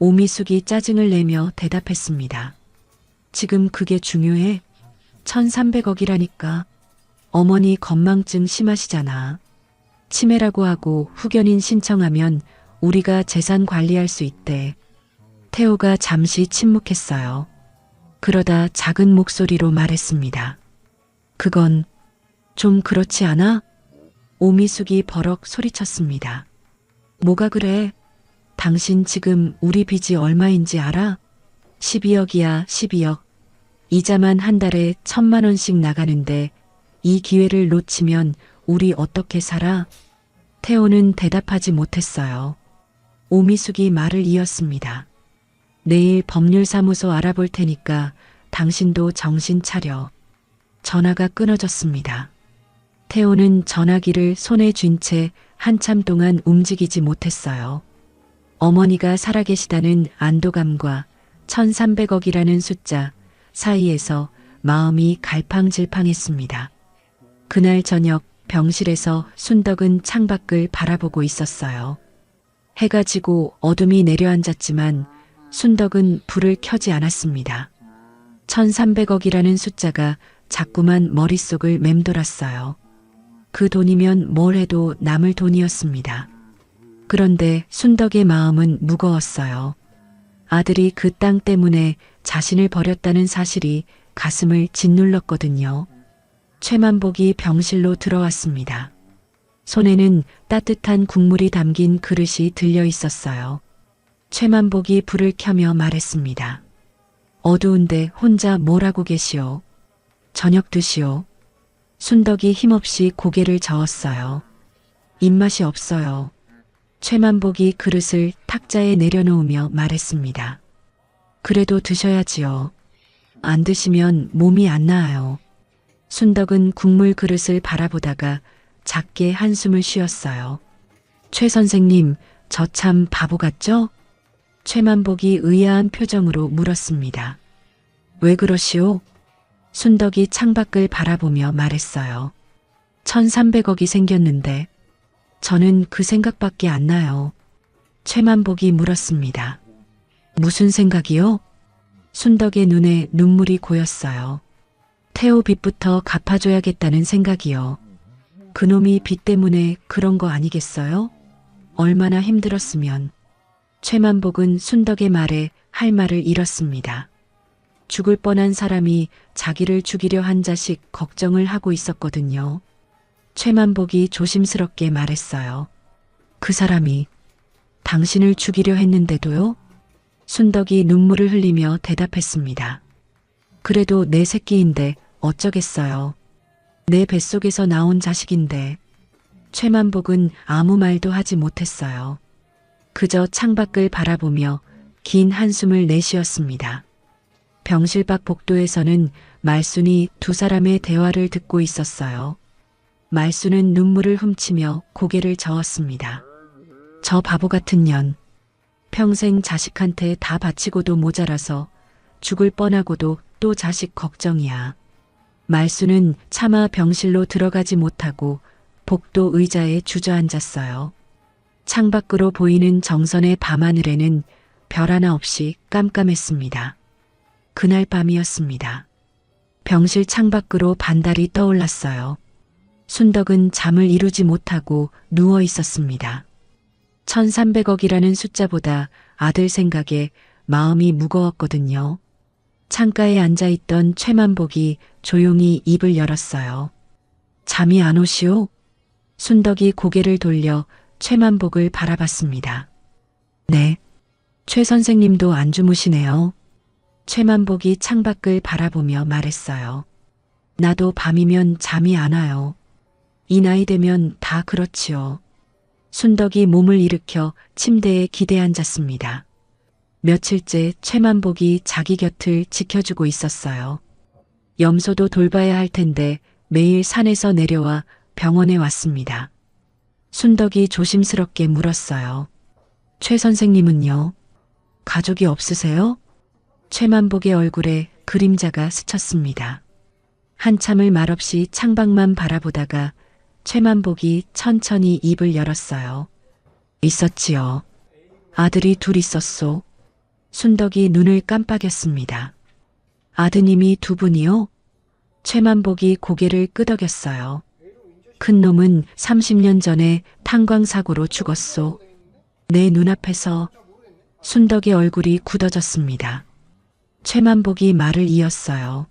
오미숙이 짜증을 내며 대답했습니다. 지금 그게 중요해? 1,300억이라니까. 어머니 건망증 심하시잖아. 치매라고 하고 후견인 신청하면 우리가 재산 관리할 수 있대. 태호가 잠시 침묵했어요. 그러다 작은 목소리로 말했습니다. 그건 좀 그렇지 않아? 오미숙이 버럭 소리쳤습니다. 뭐가 그래? 당신 지금 우리 빚이 얼마인지 알아? 12억이야, 12억. 이자만 한 달에 1,000만 원씩 나가는데 이 기회를 놓치면 우리 어떻게 살아? 태호는 대답하지 못했어요. 오미숙이 말을 이었습니다. 내일 법률사무소 알아볼 테니까 당신도 정신 차려. 전화가 끊어졌습니다. 태호는 전화기를 손에 쥔 채 한참 동안 움직이지 못했어요. 어머니가 살아계시다는 안도감과 1,300억이라는 숫자 사이에서 마음이 갈팡질팡했습니다. 그날 저녁 병실에서 순덕은 창밖을 바라보고 있었어요. 해가 지고 어둠이 내려앉았지만 순덕은 불을 켜지 않았습니다. 1,300억이라는 숫자가 자꾸만 머릿속을 맴돌았어요. 그 돈이면 뭘 해도 남을 돈이었습니다. 그런데 순덕의 마음은 무거웠어요. 아들이 그 땅 때문에 자신을 버렸다는 사실이 가슴을 짓눌렀거든요. 최만복이 병실로 들어왔습니다. 손에는 따뜻한 국물이 담긴 그릇이 들려 있었어요. 최만복이 불을 켜며 말했습니다. 어두운데 혼자 뭘 하고 계시오? 저녁 드시오. 순덕이 힘없이 고개를 저었어요. 입맛이 없어요. 최만복이 그릇을 탁자에 내려놓으며 말했습니다. 그래도 드셔야지요. 안 드시면 몸이 안 나아요. 순덕은 국물 그릇을 바라보다가 작게 한숨을 쉬었어요. 최 선생님, 저 참 바보 같죠? 최만복이 의아한 표정으로 물었습니다. 왜 그러시오? 순덕이 창밖을 바라보며 말했어요. 1,300억이 생겼는데 저는 그 생각밖에 안 나요. 최만복이 물었습니다. 무슨 생각이요? 순덕의 눈에 눈물이 고였어요. 태호 빚부터 갚아줘야겠다는 생각이요. 그놈이 빚 때문에 그런 거 아니겠어요? 얼마나 힘들었으면. 최만복은 순덕의 말에 할 말을 잃었습니다. 죽을 뻔한 사람이 자기를 죽이려 한 자식 걱정을 하고 있었거든요. 최만복이 조심스럽게 말했어요. 그 사람이 당신을 죽이려 했는데도요? 순덕이 눈물을 흘리며 대답했습니다. 그래도 내 새끼인데 어쩌겠어요. 내 뱃속에서 나온 자식인데. 최만복은 아무 말도 하지 못했어요. 그저 창밖을 바라보며 긴 한숨을 내쉬었습니다. 병실 밖 복도에서는 말순이 두 사람의 대화를 듣고 있었어요. 말순은 눈물을 훔치며 고개를 저었습니다. 저 바보 같은 년. 평생 자식한테 다 바치고도 모자라서 죽을 뻔하고도 또 자식 걱정이야. 말순은 차마 병실로 들어가지 못하고 복도 의자에 주저앉았어요. 창밖으로 보이는 정선의 밤하늘에는 별 하나 없이 깜깜했습니다. 그날 밤이었습니다. 병실 창밖으로 반달이 떠올랐어요. 순덕은 잠을 이루지 못하고 누워 있었습니다. 1,300억이라는 숫자보다 아들 생각에 마음이 무거웠거든요. 창가에 앉아있던 최만복이 조용히 입을 열었어요. 잠이 안 오시오? 순덕이 고개를 돌려 최만복을 바라봤습니다. 네. 최 선생님도 안 주무시네요. 최만복이 창밖을 바라보며 말했어요. 나도 밤이면 잠이 안 와요. 이 나이 되면 다 그렇지요. 순덕이 몸을 일으켜 침대에 기대앉았습니다. 며칠째 최만복이 자기 곁을 지켜주고 있었어요. 염소도 돌봐야 할 텐데 매일 산에서 내려와 병원에 왔습니다. 순덕이 조심스럽게 물었어요. 최 선생님은요? 가족이 없으세요? 최만복의 얼굴에 그림자가 스쳤습니다. 한참을 말없이 창밖만 바라보다가 최만복이 천천히 입을 열었어요. 있었지요. 아들이 둘 있었소. 순덕이 눈을 깜빡였습니다. 아드님이 두 분이요? 최만복이 고개를 끄덕였어요. 큰 놈은 30년 전에 탄광사고로 죽었소. 내 눈앞에서. 순덕의 얼굴이 굳어졌습니다. 최만복이 말을 이었어요.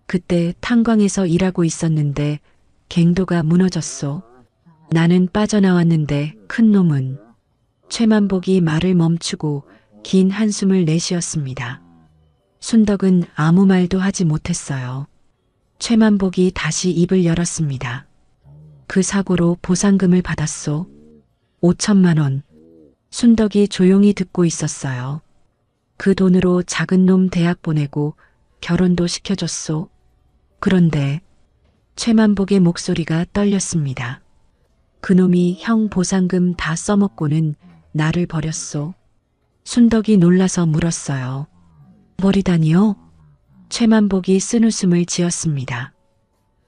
그때 탄광에서 일하고 있었는데 갱도가 무너졌소. 나는 빠져나왔는데 큰 놈은. 최만복이 말을 멈추고 긴 한숨을 내쉬었습니다. 순덕은 아무 말도 하지 못했어요. 최만복이 다시 입을 열었습니다. 그 사고로 보상금을 받았소. 5천만 원. 순덕이 조용히 듣고 있었어요. 그 돈으로 작은 놈 대학 보내고 결혼도 시켜줬소. 그런데 최만복의 목소리가 떨렸습니다. 그놈이 형 보상금 다 써먹고는 나를 버렸소. 순덕이 놀라서 물었어요. 버리다니요? 최만복이 쓴웃음을 지었습니다.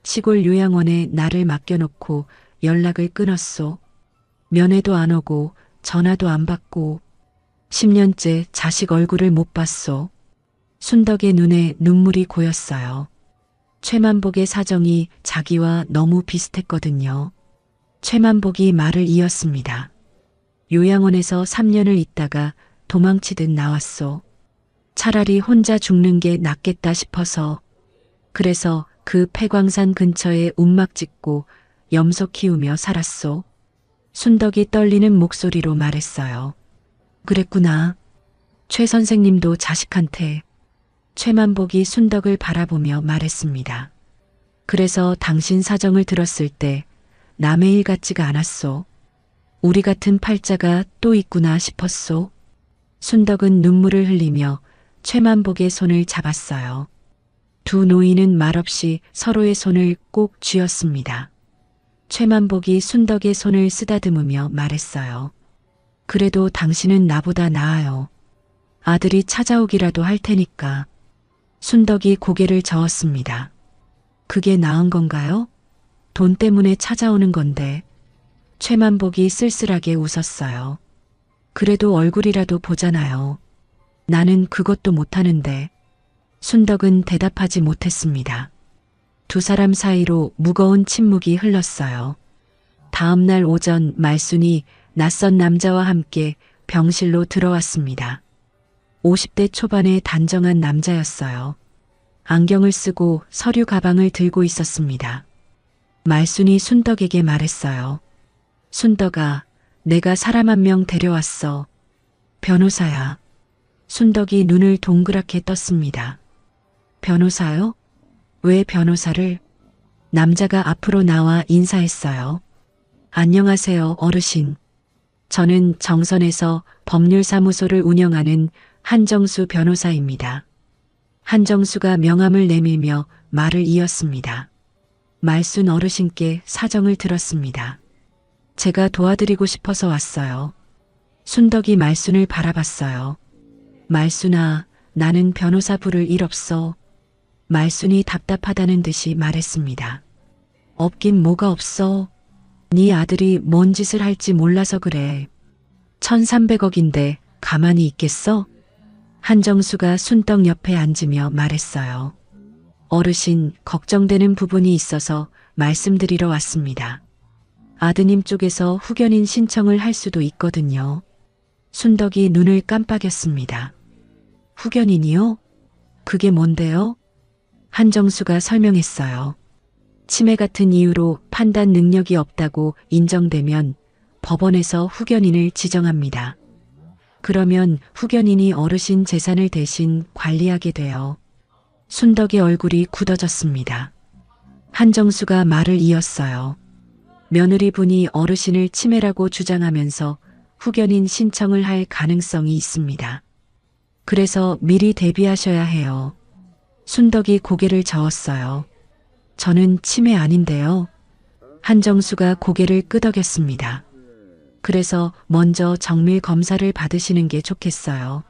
시골 요양원에 나를 맡겨놓고 연락을 끊었소. 면회도 안 오고 전화도 안 받고 10년째 자식 얼굴을 못 봤소. 순덕의 눈에 눈물이 고였어요. 최만복의 사정이 자기와 너무 비슷했거든요. 최만복이 말을 이었습니다. 요양원에서 3년을 있다가 도망치듯 나왔소. 차라리 혼자 죽는 게 낫겠다 싶어서. 그래서 그 폐광산 근처에 움막 짓고 염소 키우며 살았소. 순덕이 떨리는 목소리로 말했어요. 그랬구나. 최 선생님도 자식한테. 최만복이 순덕을 바라보며 말했습니다. 그래서 당신 사정을 들었을 때 남의 일 같지가 않았소. 우리 같은 팔자가 또 있구나 싶었소. 순덕은 눈물을 흘리며 최만복의 손을 잡았어요. 두 노인은 말없이 서로의 손을 꼭 쥐었습니다. 최만복이 순덕의 손을 쓰다듬으며 말했어요. 그래도 당신은 나보다 나아요. 아들이 찾아오기라도 할 테니까. 순덕이 고개를 저었습니다. 그게 나은 건가요? 돈 때문에 찾아오는 건데. 최만복이 쓸쓸하게 웃었어요. 그래도 얼굴이라도 보잖아요. 나는 그것도 못하는데. 순덕은 대답하지 못했습니다. 두 사람 사이로 무거운 침묵이 흘렀어요. 다음 날 오전 말순이 낯선 남자와 함께 병실로 들어왔습니다. 50대 초반의 단정한 남자였어요. 안경을 쓰고 서류 가방을 들고 있었습니다. 말순이 순덕에게 말했어요. 순덕아, 내가 사람 한 명 데려왔어. 변호사야. 순덕이 눈을 동그랗게 떴습니다. 변호사요? 왜 변호사를? 남자가 앞으로 나와 인사했어요. 안녕하세요, 어르신. 저는 정선에서 법률사무소를 운영하는 한정수 변호사입니다. 한정수가 명함을 내밀며 말을 이었습니다. 말순 어르신께 사정을 들었습니다. 제가 도와드리고 싶어서 왔어요. 순덕이 말순을 바라봤어요. 말순아, 나는 변호사 부를 일 없어. 말순이 답답하다는 듯이 말했습니다. 없긴 뭐가 없어. 네 아들이 뭔 짓을 할지 몰라서 그래. 1,300억인데 가만히 있겠어? 한정수가 순덕 옆에 앉으며 말했어요. 어르신, 걱정되는 부분이 있어서 말씀드리러 왔습니다. 아드님 쪽에서 후견인 신청을 할 수도 있거든요. 순덕이 눈을 깜빡였습니다. 후견인이요? 그게 뭔데요? 한정수가 설명했어요. 치매 같은 이유로 판단 능력이 없다고 인정되면 법원에서 후견인을 지정합니다. 그러면 후견인이 어르신 재산을 대신 관리하게 돼요. 순덕의 얼굴이 굳어졌습니다. 한정수가 말을 이었어요. 며느리분이 어르신을 치매라고 주장하면서 후견인 신청을 할 가능성이 있습니다. 그래서 미리 대비하셔야 해요. 순덕이 고개를 저었어요. 저는 치매 아닌데요. 한정수가 고개를 끄덕였습니다. 그래서 먼저 정밀 검사를 받으시는 게 좋겠어요.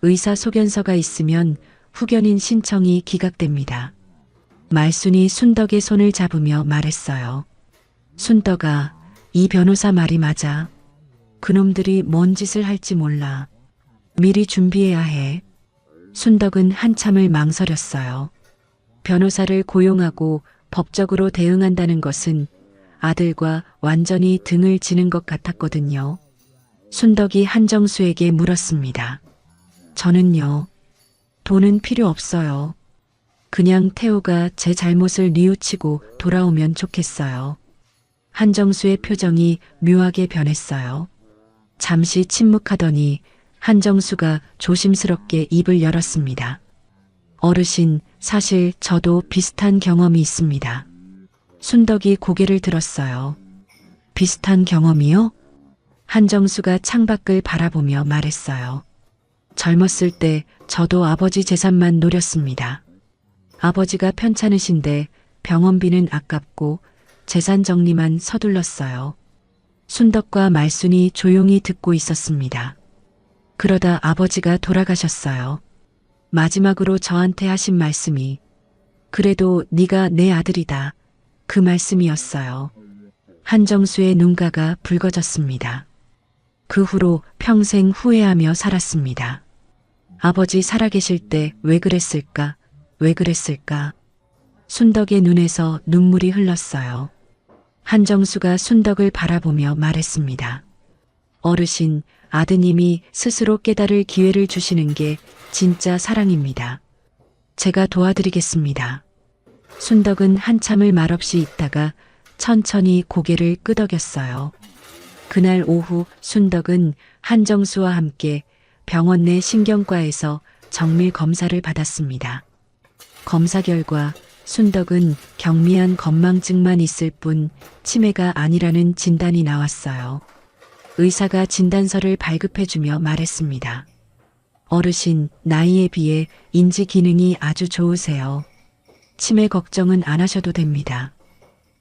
의사 소견서가 있으면 후견인 신청이 기각됩니다. 말순이 순덕의 손을 잡으며 말했어요. 순덕아, 이 변호사 말이 맞아. 그놈들이 뭔 짓을 할지 몰라. 미리 준비해야 해. 순덕은 한참을 망설였어요. 변호사를 고용하고 법적으로 대응한다는 것은 아들과 완전히 등을 지는 것 같았거든요. 순덕이 한정수에게 물었습니다. 저는요, 돈은 필요 없어요. 그냥 태호가 제 잘못을 뉘우치고 돌아오면 좋겠어요. 한정수의 표정이 묘하게 변했어요. 잠시 침묵하더니 한정수가 조심스럽게 입을 열었습니다. 어르신, 사실 저도 비슷한 경험이 있습니다. 순덕이 고개를 들었어요. 비슷한 경험이요? 한정수가 창밖을 바라보며 말했어요. 젊었을 때 저도 아버지 재산만 노렸습니다. 아버지가 편찮으신데 병원비는 아깝고 재산 정리만 서둘렀어요. 순덕과 말순이 조용히 듣고 있었습니다. 그러다 아버지가 돌아가셨어요. 마지막으로 저한테 하신 말씀이 그래도 네가 내 아들이다. 그 말씀이었어요. 한정수의 눈가가 붉어졌습니다. 그 후로 평생 후회하며 살았습니다. 아버지 살아계실 때 왜 그랬을까? 왜 그랬을까? 순덕의 눈에서 눈물이 흘렀어요. 한정수가 순덕을 바라보며 말했습니다. 어르신, 아드님이 스스로 깨달을 기회를 주시는 게 진짜 사랑입니다. 제가 도와드리겠습니다. 순덕은 한참을 말없이 있다가 천천히 고개를 끄덕였어요. 그날 오후 순덕은 한정수와 함께 병원 내 신경과에서 정밀 검사를 받았습니다. 검사 결과 순덕은 경미한 건망증만 있을 뿐 치매가 아니라는 진단이 나왔어요. 의사가 진단서를 발급해주며 말했습니다. 어르신, 나이에 비해 인지 기능이 아주 좋으세요. 치매 걱정은 안 하셔도 됩니다.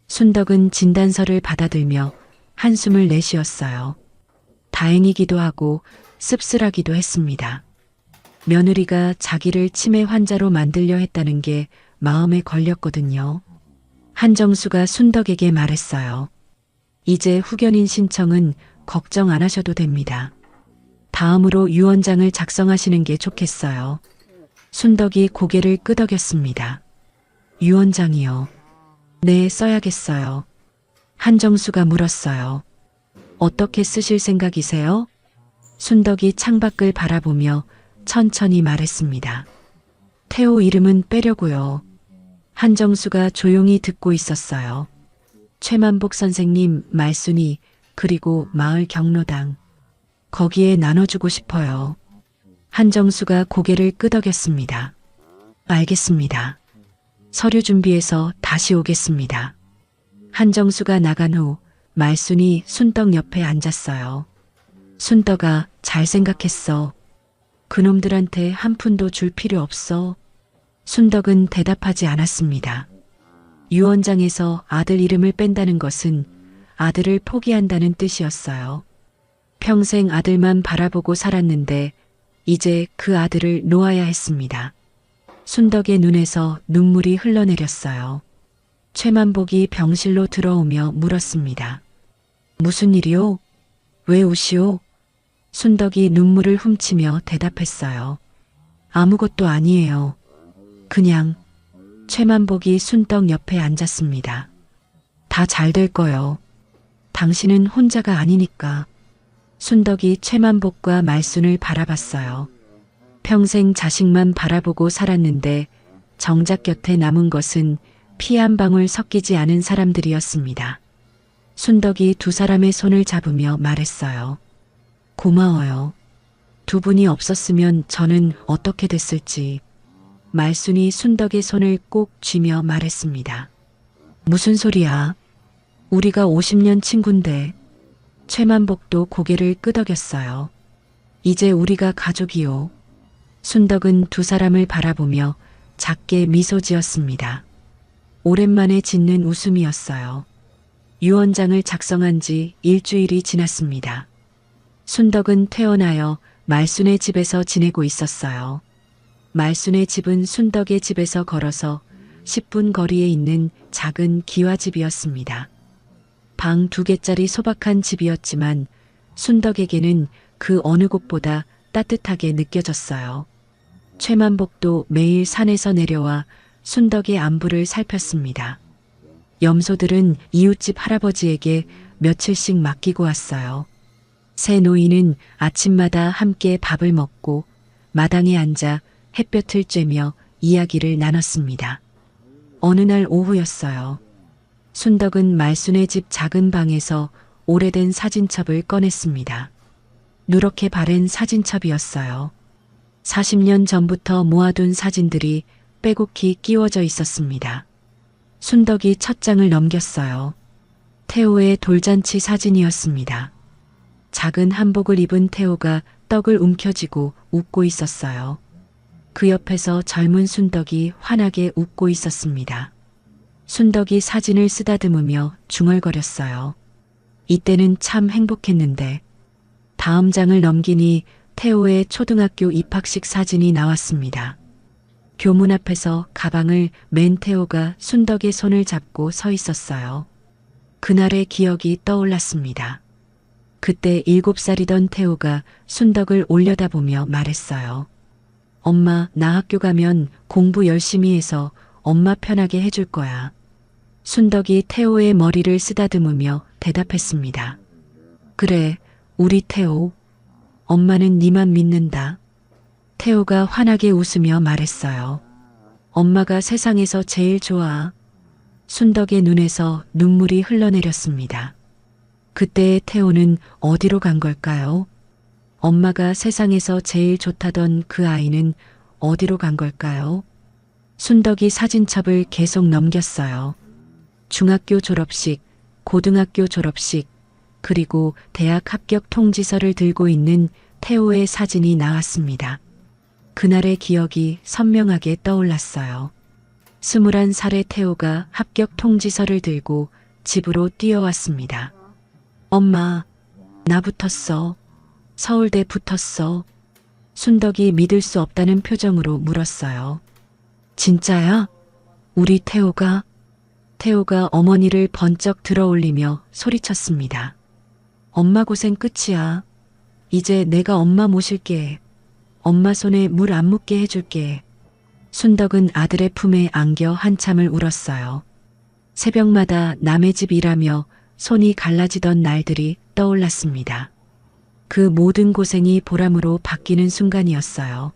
순덕은 진단서를 받아들며 한숨을 내쉬었어요. 다행이기도 하고 씁쓸하기도 했습니다. 며느리가 자기를 치매 환자로 만들려 했다는 게 마음에 걸렸거든요. 한정수가 순덕에게 말했어요. 이제 후견인 신청은 걱정 안 하셔도 됩니다. 다음으로 유언장을 작성하시는 게 좋겠어요. 순덕이 고개를 끄덕였습니다. 유언장이요. 네, 써야겠어요. 한정수가 물었어요. 어떻게 쓰실 생각이세요? 순덕이 창밖을 바라보며 천천히 말했습니다. 태호 이름은 빼려고요. 한정수가 조용히 듣고 있었어요. 최만복 선생님, 말순이, 그리고 마을 경로당. 거기에 나눠주고 싶어요. 한정수가 고개를 끄덕였습니다. 알겠습니다. 서류 준비해서 다시 오겠습니다. 한정수가 나간 후 말순이 순덕 옆에 앉았어요. 순덕아, 잘 생각했어. 그놈들한테 한 푼도 줄 필요 없어. 순덕은 대답하지 않았습니다. 유언장에서 아들 이름을 뺀다는 것은 아들을 포기한다는 뜻이었어요. 평생 아들만 바라보고 살았는데 이제 그 아들을 놓아야 했습니다. 순덕의 눈에서 눈물이 흘러내렸어요. 최만복이 병실로 들어오며 물었습니다. 무슨 일이요? 왜 우시오? 순덕이 눈물을 훔치며 대답했어요. 아무것도 아니에요. 그냥. 최만복이 순덕 옆에 앉았습니다. 다 잘 될 거요. 당신은 혼자가 아니니까. 순덕이 최만복과 말순을 바라봤어요. 평생 자식만 바라보고 살았는데 정작 곁에 남은 것은 피 한 방울 섞이지 않은 사람들이었습니다. 순덕이 두 사람의 손을 잡으며 말했어요. 고마워요. 두 분이 없었으면 저는 어떻게 됐을지. 말순이 순덕의 손을 꼭 쥐며 말했습니다. 무슨 소리야? 우리가 50년 친군데. 최만복도 고개를 끄덕였어요. 이제 우리가 가족이요. 순덕은 두 사람을 바라보며 작게 미소 지었습니다. 오랜만에 짓는 웃음이었어요. 유언장을 작성한 지 일주일이 지났습니다. 순덕은 퇴원하여 말순의 집에서 지내고 있었어요. 말순의 집은 순덕의 집에서 걸어서 10분 거리에 있는 작은 기와집이었습니다. 방 2개짜리 소박한 집이었지만 순덕에게는 그 어느 곳보다 따뜻하게 느껴졌어요. 최만복도 매일 산에서 내려와 순덕의 안부를 살폈습니다. 염소들은 이웃집 할아버지에게 며칠씩 맡기고 왔어요. 새 노인은 아침마다 함께 밥을 먹고 마당에 앉아 햇볕을 쬐며 이야기를 나눴습니다. 어느 날 오후였어요. 순덕은 말순의 집 작은 방에서 오래된 사진첩을 꺼냈습니다. 누렇게 바랜 사진첩이었어요. 40년 전부터 모아둔 사진들이 빼곡히 끼워져 있었습니다. 순덕이 첫 장을 넘겼어요. 태호의 돌잔치 사진이었습니다. 작은 한복을 입은 태호가 떡을 움켜쥐고 웃고 있었어요. 그 옆에서 젊은 순덕이 환하게 웃고 있었습니다. 순덕이 사진을 쓰다듬으며 중얼거렸어요. 이때는 참 행복했는데. 다음 장을 넘기니 태호의 초등학교 입학식 사진이 나왔습니다. 교문 앞에서 가방을 맨 태호가 순덕의 손을 잡고 서 있었어요. 그날의 기억이 떠올랐습니다. 그때 7살이던 태호가 순덕을 올려다보며 말했어요. 엄마, 나 학교 가면 공부 열심히 해서 엄마 편하게 해줄 거야. 순덕이 태호의 머리를 쓰다듬으며 대답했습니다. 그래, 우리 태호. 엄마는 니만 믿는다. 태호가 환하게 웃으며 말했어요. 엄마가 세상에서 제일 좋아. 순덕의 눈에서 눈물이 흘러내렸습니다. 그때의 태호는 어디로 간 걸까요? 엄마가 세상에서 제일 좋다던 그 아이는 어디로 간 걸까요? 순덕이 사진첩을 계속 넘겼어요. 중학교 졸업식, 고등학교 졸업식, 그리고 대학 합격 통지서를 들고 있는 태호의 사진이 나왔습니다. 그날의 기억이 선명하게 떠올랐어요. 21살의 태호가 합격 통지서를 들고 집으로 뛰어왔습니다. 엄마, 나 붙었어. 서울대 붙었어. 순덕이 믿을 수 없다는 표정으로 물었어요. 진짜야? 우리 태호가? 태호가 어머니를 번쩍 들어올리며 소리쳤습니다. 엄마 고생 끝이야. 이제 내가 엄마 모실게. 엄마 손에 물 안 묻게 해줄게. 순덕은 아들의 품에 안겨 한참을 울었어요. 새벽마다 남의 집 일하며 손이 갈라지던 날들이 떠올랐습니다. 그 모든 고생이 보람으로 바뀌는 순간이었어요.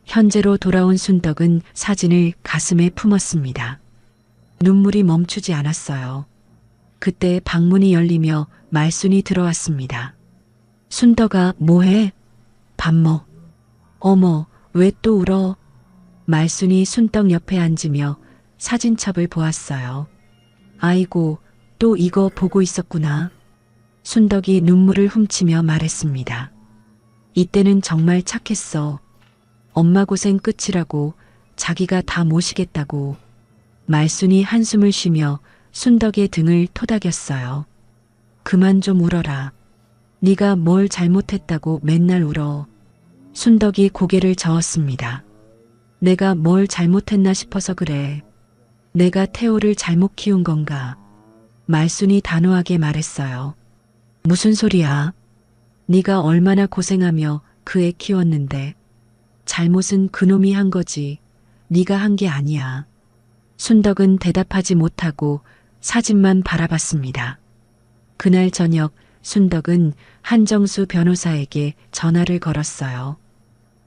현재로 돌아온 순덕은 사진을 가슴에 품었습니다. 눈물이 멈추지 않았어요. 그때 방문이 열리며 말순이 들어왔습니다. 순덕아, 뭐해? 밥 먹. 어머, 왜 또 울어? 말순이 순덕 옆에 앉으며 사진첩을 보았어요. 아이고, 또 이거 보고 있었구나. 순덕이 눈물을 훔치며 말했습니다. 이때는 정말 착했어. 엄마 고생 끝이라고, 자기가 다 모시겠다고. 말순이 한숨을 쉬며 순덕의 등을 토닥였어요. 그만 좀 울어라. 네가 뭘 잘못했다고 맨날 울어. 순덕이 고개를 저었습니다. 내가 뭘 잘못했나 싶어서 그래. 내가 태호를 잘못 키운 건가? 말순이 단호하게 말했어요. 무슨 소리야? 네가 얼마나 고생하며 그 애 키웠는데. 잘못은 그놈이 한 거지. 네가 한 게 아니야. 순덕은 대답하지 못하고 사진만 바라봤습니다. 그날 저녁 순덕은 한정수 변호사에게 전화를 걸었어요.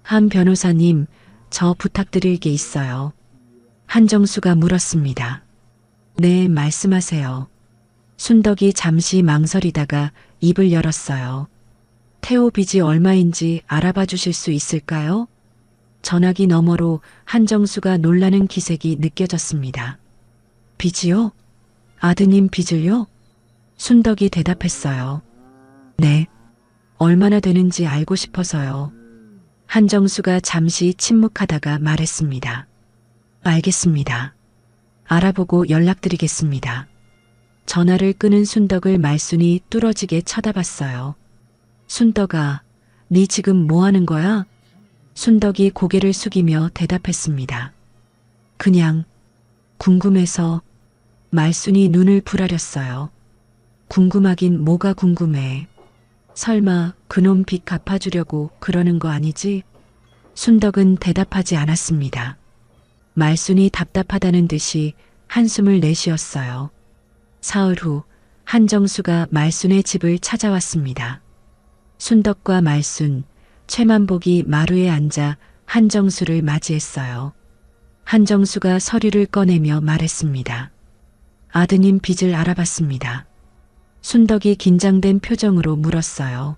한 변호사님, 저 부탁드릴 게 있어요. 한정수가 물었습니다. 네, 말씀하세요. 순덕이 잠시 망설이다가 입을 열었어요. 태호 빚이 얼마인지 알아봐 주실 수 있을까요? 전화기 너머로 한정수가 놀라는 기색이 느껴졌습니다. 빚이요? 아드님 빚을요? 순덕이 대답했어요. 네. 얼마나 되는지 알고 싶어서요. 한정수가 잠시 침묵하다가 말했습니다. 알겠습니다. 알아보고 연락드리겠습니다. 전화를 끊은 순덕을 말순이 뚫어지게 쳐다봤어요. 순덕아, 네 지금 뭐 하는 거야? 순덕이 고개를 숙이며 대답했습니다. 그냥 궁금해서. 말순이 눈을 부라렸어요. 궁금하긴 뭐가 궁금해. 설마 그놈 빚 갚아주려고 그러는 거 아니지? 순덕은 대답하지 않았습니다. 말순이 답답하다는 듯이 한숨을 내쉬었어요. 사흘 후 한정수가 말순의 집을 찾아왔습니다. 순덕과 말순, 최만복이 마루에 앉아 한정수를 맞이했어요. 한정수가 서류를 꺼내며 말했습니다. 아드님 빚을 알아봤습니다. 순덕이 긴장된 표정으로 물었어요.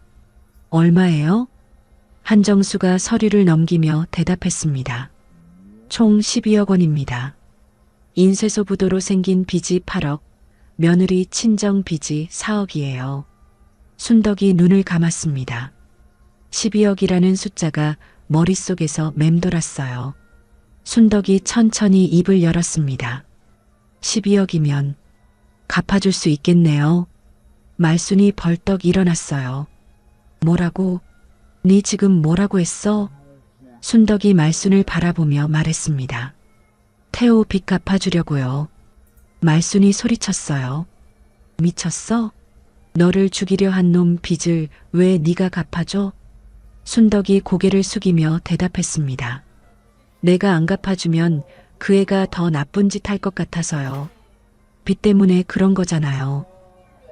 얼마예요? 한정수가 서류를 넘기며 대답했습니다. 총 12억 원입니다. 인쇄소 부도로 생긴 빚이 8억, 며느리 친정 빚이 4억이에요. 순덕이 눈을 감았습니다. 12억이라는 숫자가 머릿속에서 맴돌았어요. 순덕이 천천히 입을 열었습니다. 12억이면 갚아줄 수 있겠네요. 말순이 벌떡 일어났어요. 뭐라고? 네 지금 뭐라고 했어? 순덕이 말순을 바라보며 말했습니다. 태호 빚 갚아주려고요. 말순이 소리쳤어요. 미쳤어? 너를 죽이려 한 놈 빚을 왜 네가 갚아줘? 순덕이 고개를 숙이며 대답했습니다. 내가 안 갚아주면 그 애가 더 나쁜 짓 할 것 같아서요. 빚 때문에 그런 거잖아요.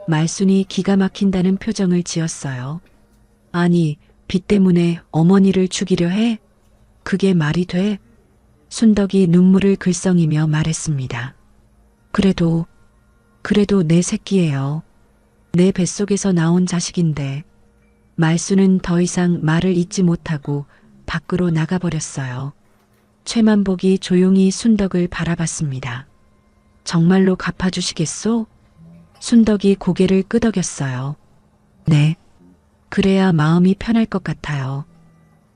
말순이 기가 막힌다는 표정을 지었어요. 아니, 빚 때문에 어머니를 죽이려 해? 그게 말이 돼? 순덕이 눈물을 글썽이며 말했습니다. 그래도 내 새끼예요. 내 뱃속에서 나온 자식인데. 말순은 더 이상 말을 잇지 못하고 밖으로 나가버렸어요. 최만복이 조용히 순덕을 바라봤습니다. 정말로 갚아주시겠소? 순덕이 고개를 끄덕였어요. 네. 그래야 마음이 편할 것 같아요.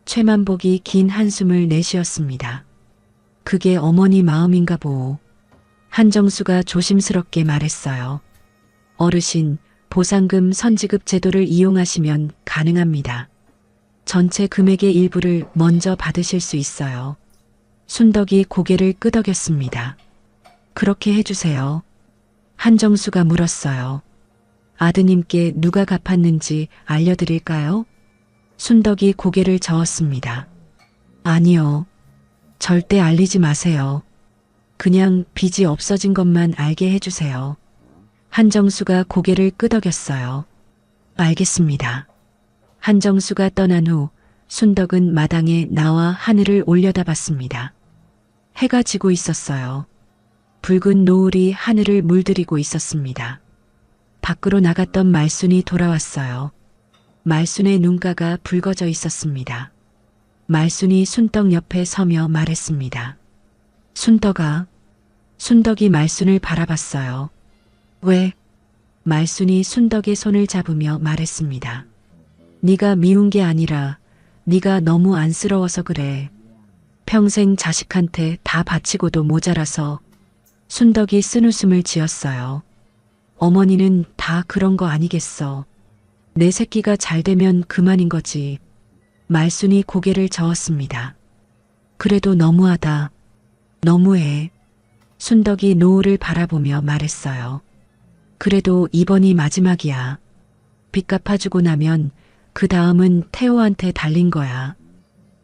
최만복이 긴 한숨을 내쉬었습니다. 그게 어머니 마음인가 보오. 한정수가 조심스럽게 말했어요. 어르신, 보상금 선지급 제도를 이용하시면 가능합니다. 전체 금액의 일부를 먼저 받으실 수 있어요. 순덕이 고개를 끄덕였습니다. 그렇게 해주세요. 한정수가 물었어요. 아드님께 누가 갚았는지 알려드릴까요? 순덕이 고개를 저었습니다. 아니요. 절대 알리지 마세요. 그냥 빚이 없어진 것만 알게 해주세요. 한정수가 고개를 끄덕였어요. 알겠습니다. 한정수가 떠난 후 순덕은 마당에 나와 하늘을 올려다봤습니다. 해가 지고 있었어요. 붉은 노을이 하늘을 물들이고 있었습니다. 밖으로 나갔던 말순이 돌아왔어요. 말순의 눈가가 붉어져 있었습니다. 말순이 순덕 옆에 서며 말했습니다. 순덕아. 순덕이 말순을 바라봤어요. 왜? 말순이 순덕의 손을 잡으며 말했습니다. 네가 미운 게 아니라 네가 너무 안쓰러워서 그래. 평생 자식한테 다 바치고도 모자라서. 순덕이 쓴웃음을 지었어요. 어머니는 다 그런 거 아니겠어. 내 새끼가 잘 되면 그만인 거지. 말순이 고개를 저었습니다. 그래도 너무하다. 너무해. 순덕이 노을을 바라보며 말했어요. 그래도 이번이 마지막이야. 빚 갚아주고 나면 그 다음은 태호한테 달린 거야.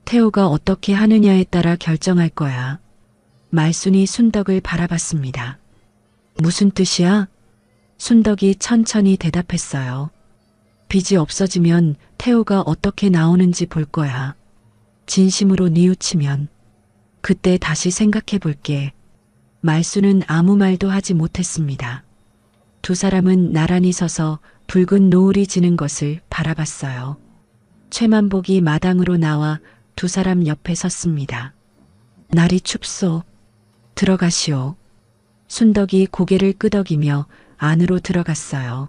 태호가 어떻게 하느냐에 따라 결정할 거야. 말순이 순덕을 바라봤습니다. 무슨 뜻이야? 순덕이 천천히 대답했어요. 빚이 없어지면 태호가 어떻게 나오는지 볼 거야. 진심으로 뉘우치면 그때 다시 생각해 볼게. 말순은 아무 말도 하지 못했습니다. 두 사람은 나란히 서서 붉은 노을이 지는 것을 바라봤어요. 최만복이 마당으로 나와 두 사람 옆에 섰습니다. 날이 춥소. 들어가시오. 순덕이 고개를 끄덕이며 안으로 들어갔어요.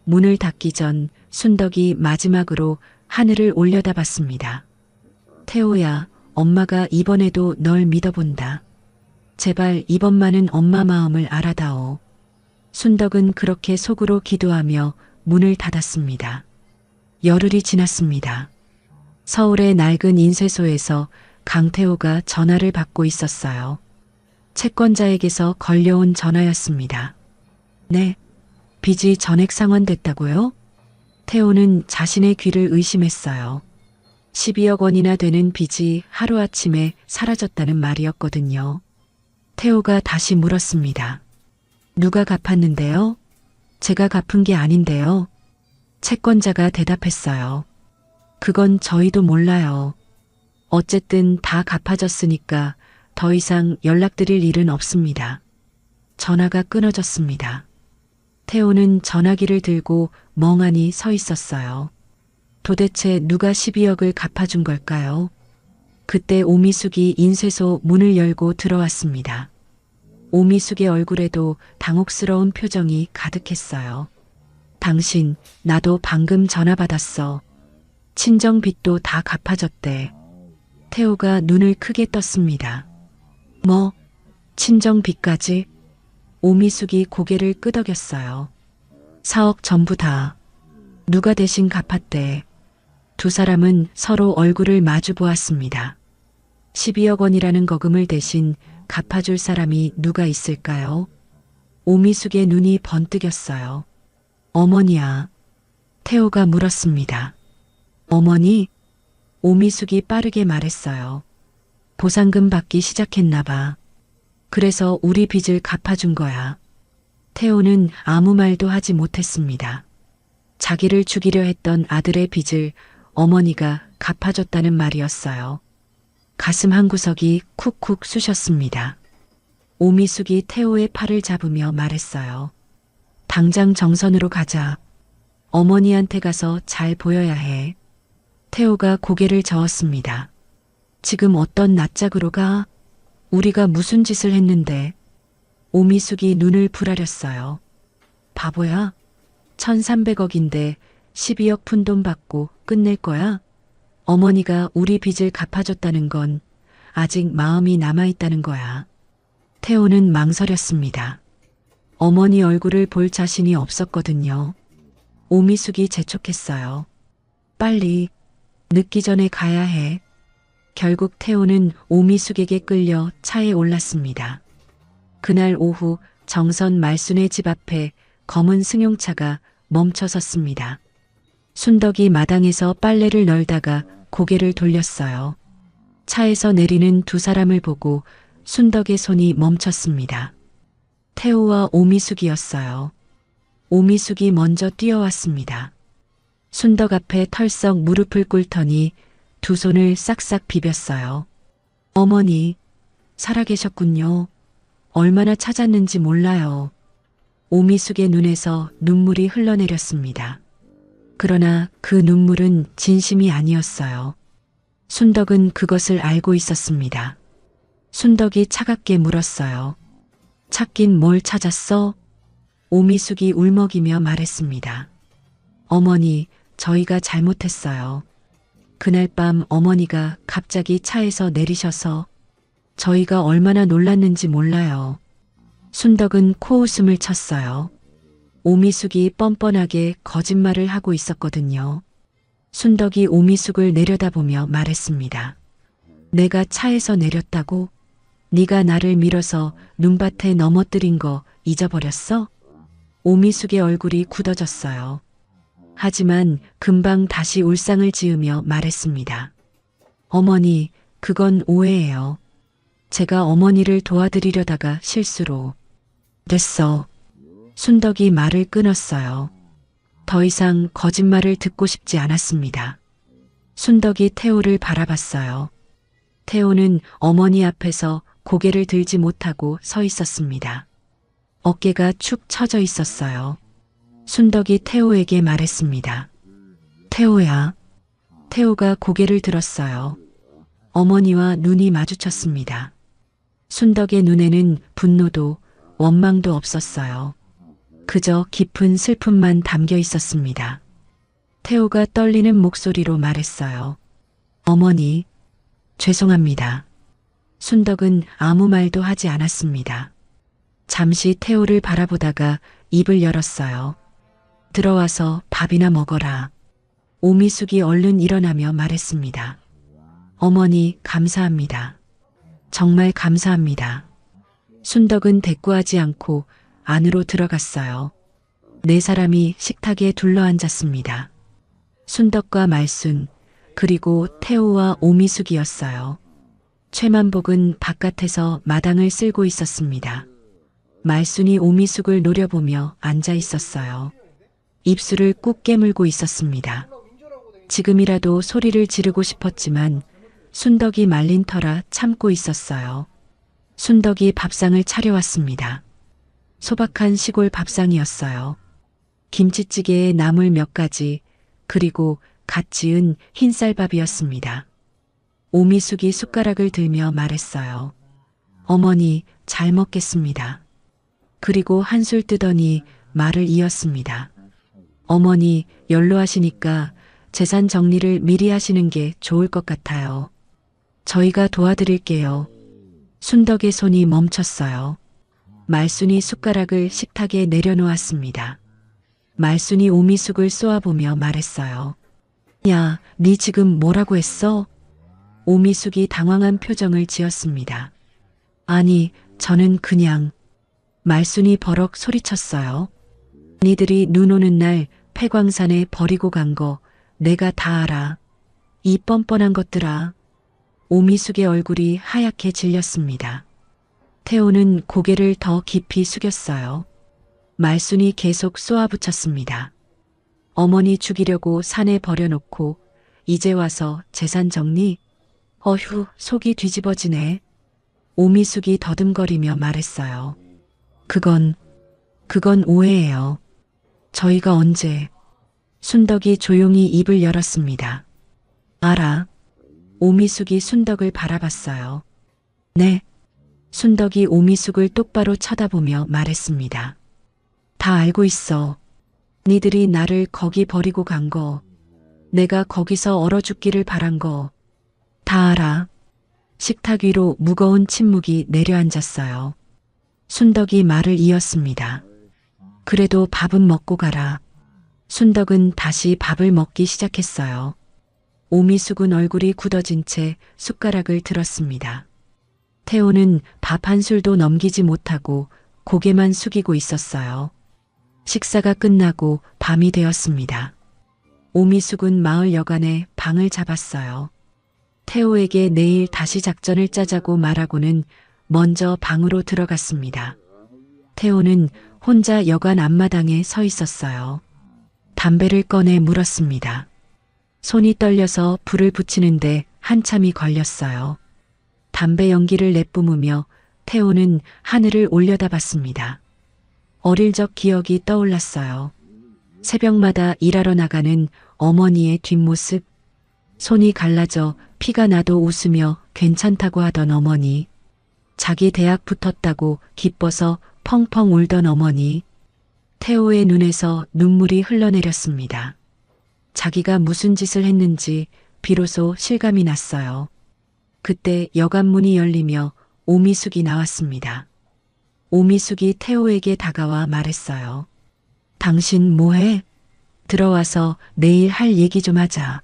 문을 닫기 전 순덕이 마지막으로 하늘을 올려다봤습니다. 태호야, 엄마가 이번에도 널 믿어본다. 제발 이번만은 엄마 마음을 알아다오. 순덕은 그렇게 속으로 기도하며 문을 닫았습니다. 열흘이 지났습니다. 서울의 낡은 인쇄소에서 강태호가 전화를 받고 있었어요. 채권자에게서 걸려온 전화였습니다. 네, 빚이 전액 상환됐다고요? 태호는 자신의 귀를 의심했어요. 12억 원이나 되는 빚이 하루아침에 사라졌다는 말이었거든요. 태호가 다시 물었습니다. 누가 갚았는데요? 제가 갚은 게 아닌데요. 채권자가 대답했어요. 그건 저희도 몰라요. 어쨌든 다 갚아졌으니까 더 이상 연락드릴 일은 없습니다. 전화가 끊어졌습니다. 태호는 전화기를 들고 멍하니 서 있었어요. 도대체 누가 12억을 갚아준 걸까요? 그때 오미숙이 인쇄소 문을 열고 들어왔습니다. 오미숙의 얼굴에도 당혹스러운 표정이 가득했어요. 당신, 나도 방금 전화 받았어. 친정 빚도 다 갚아줬대. 태호가 눈을 크게 떴습니다. 뭐, 친정 빚까지? 오미숙이 고개를 끄덕였어요. 4억 전부 다. 누가 대신 갚았대. 두 사람은 서로 얼굴을 마주 보았습니다. 12억 원이라는 거금을 대신 갚아줄 사람이 누가 있을까요? 오미숙의 눈이 번뜩였어요. 어머니야. 태호가 물었습니다. 어머니? 오미숙이 빠르게 말했어요. 보상금 받기 시작했나 봐. 그래서 우리 빚을 갚아준 거야. 태호는 아무 말도 하지 못했습니다. 자기를 죽이려 했던 아들의 빚을 어머니가 갚아줬다는 말이었어요. 가슴 한구석이 쿡쿡 쑤셨습니다. 오미숙이 태호의 팔을 잡으며 말했어요. 당장 정선으로 가자. 어머니한테 가서 잘 보여야 해. 태호가 고개를 저었습니다. 지금 어떤 낯짝으로 가? 우리가 무슨 짓을 했는데? 오미숙이 눈을 부라렸어요. 바보야? 1300억인데 12억 푼돈 받고 끝낼 거야? 어머니가 우리 빚을 갚아줬다는 건 아직 마음이 남아있다는 거야. 태호는 망설였습니다. 어머니 얼굴을 볼 자신이 없었거든요. 오미숙이 재촉했어요. 빨리, 늦기 전에 가야 해. 결국 태호는 오미숙에게 끌려 차에 올랐습니다. 그날 오후 정선 말순의 집 앞에 검은 승용차가 멈춰 섰습니다. 순덕이 마당에서 빨래를 널다가 고개를 돌렸어요. 차에서 내리는 두 사람을 보고 순덕의 손이 멈췄습니다. 태호와 오미숙이었어요. 오미숙이 먼저 뛰어왔습니다. 순덕 앞에 털썩 무릎을 꿇더니 두 손을 싹싹 비볐어요. 어머니, 살아계셨군요. 얼마나 찾았는지 몰라요. 오미숙의 눈에서 눈물이 흘러내렸습니다. 그러나 그 눈물은 진심이 아니었어요. 순덕은 그것을 알고 있었습니다. 순덕이 차갑게 물었어요. 찾긴 뭘 찾았어? 오미숙이 울먹이며 말했습니다. 어머니, 저희가 잘못했어요. 그날 밤 어머니가 갑자기 차에서 내리셔서 저희가 얼마나 놀랐는지 몰라요. 순덕은 코웃음을 쳤어요. 오미숙이 뻔뻔하게 거짓말을 하고 있었거든요. 순덕이 오미숙을 내려다보며 말했습니다. 내가 차에서 내렸다고? 네가 나를 밀어서 눈밭에 넘어뜨린 거 잊어버렸어? 오미숙의 얼굴이 굳어졌어요. 하지만 금방 다시 울상을 지으며 말했습니다. 어머니, 그건 오해예요. 제가 어머니를 도와드리려다가 실수로. 됐어. 순덕이 말을 끊었어요. 더 이상 거짓말을 듣고 싶지 않았습니다. 순덕이 태호를 바라봤어요. 태호는 어머니 앞에서 고개를 들지 못하고 서 있었습니다. 어깨가 축 처져 있었어요. 순덕이 태호에게 말했습니다. 태호야. 태호가 고개를 들었어요. 어머니와 눈이 마주쳤습니다. 순덕의 눈에는 분노도 원망도 없었어요. 그저 깊은 슬픔만 담겨 있었습니다. 태호가 떨리는 목소리로 말했어요. 어머니, 죄송합니다. 순덕은 아무 말도 하지 않았습니다. 잠시 태호를 바라보다가 입을 열었어요. 들어와서 밥이나 먹어라. 오미숙이 얼른 일어나며 말했습니다. 어머니, 감사합니다. 정말 감사합니다. 순덕은 대꾸하지 않고 안으로 들어갔어요. 네 사람이 식탁에 둘러앉았습니다. 순덕과 말순, 그리고 태호와 오미숙이었어요. 최만복은 바깥에서 마당을 쓸고 있었습니다. 말순이 오미숙을 노려보며 앉아 있었어요. 입술을 꾹 깨물고 있었습니다. 지금이라도 소리를 지르고 싶었지만 순덕이 말린 터라 참고 있었어요. 순덕이 밥상을 차려왔습니다. 소박한 시골 밥상이었어요. 김치찌개에 나물 몇 가지, 그리고 갓 지은 흰쌀밥이었습니다. 오미숙이 숟가락을 들며 말했어요. 어머니, 잘 먹겠습니다. 그리고 한술 뜨더니 말을 이었습니다. 어머니, 연로하시니까 재산 정리를 미리 하시는 게 좋을 것 같아요. 저희가 도와드릴게요. 순덕의 손이 멈췄어요. 말순이 숟가락을 식탁에 내려놓았습니다. 말순이 오미숙을 쏘아보며 말했어요. 야, 네 지금 뭐라고 했어? 오미숙이 당황한 표정을 지었습니다. 아니, 저는 그냥... 말순이 버럭 소리쳤어요. 니들이 눈 오는 날 폐광산에 버리고 간 거 내가 다 알아. 이 뻔뻔한 것들아. 오미숙의 얼굴이 하얗게 질렸습니다. 태호는 고개를 더 깊이 숙였어요. 말순이 계속 쏘아붙였습니다. 어머니 죽이려고 산에 버려놓고 이제 와서 재산 정리? 어휴, 속이 뒤집어지네. 오미숙이 더듬거리며 말했어요. 그건 오해예요. 저희가 언제... 순덕이 조용히 입을 열었습니다. 알아. 오미숙이 순덕을 바라봤어요. 네. 순덕이 오미숙을 똑바로 쳐다보며 말했습니다. 다 알고 있어. 니들이 나를 거기 버리고 간 거, 내가 거기서 얼어 죽기를 바란 거, 다 알아. 식탁 위로 무거운 침묵이 내려앉았어요. 순덕이 말을 이었습니다. 그래도 밥은 먹고 가라. 순덕은 다시 밥을 먹기 시작했어요. 오미숙은 얼굴이 굳어진 채 숟가락을 들었습니다. 태호는 밥 한 술도 넘기지 못하고 고개만 숙이고 있었어요. 식사가 끝나고 밤이 되었습니다. 오미숙은 마을 여간에 방을 잡았어요. 태호에게 내일 다시 작전을 짜자고 말하고는 먼저 방으로 들어갔습니다. 태호는 혼자 여간 앞마당에 서 있었어요. 담배를 꺼내 물었습니다. 손이 떨려서 불을 붙이는데 한참이 걸렸어요. 담배 연기를 내뿜으며 태호는 하늘을 올려다봤습니다. 어릴 적 기억이 떠올랐어요. 새벽마다 일하러 나가는 어머니의 뒷모습, 손이 갈라져 피가 나도 웃으며 괜찮다고 하던 어머니, 자기 대학 붙었다고 기뻐서 펑펑 울던 어머니. 태호의 눈에서 눈물이 흘러내렸습니다. 자기가 무슨 짓을 했는지 비로소 실감이 났어요. 그때 여관문이 열리며 오미숙이 나왔습니다. 오미숙이 태호에게 다가와 말했어요. 당신 뭐해? 들어와서 내일 할 얘기 좀 하자.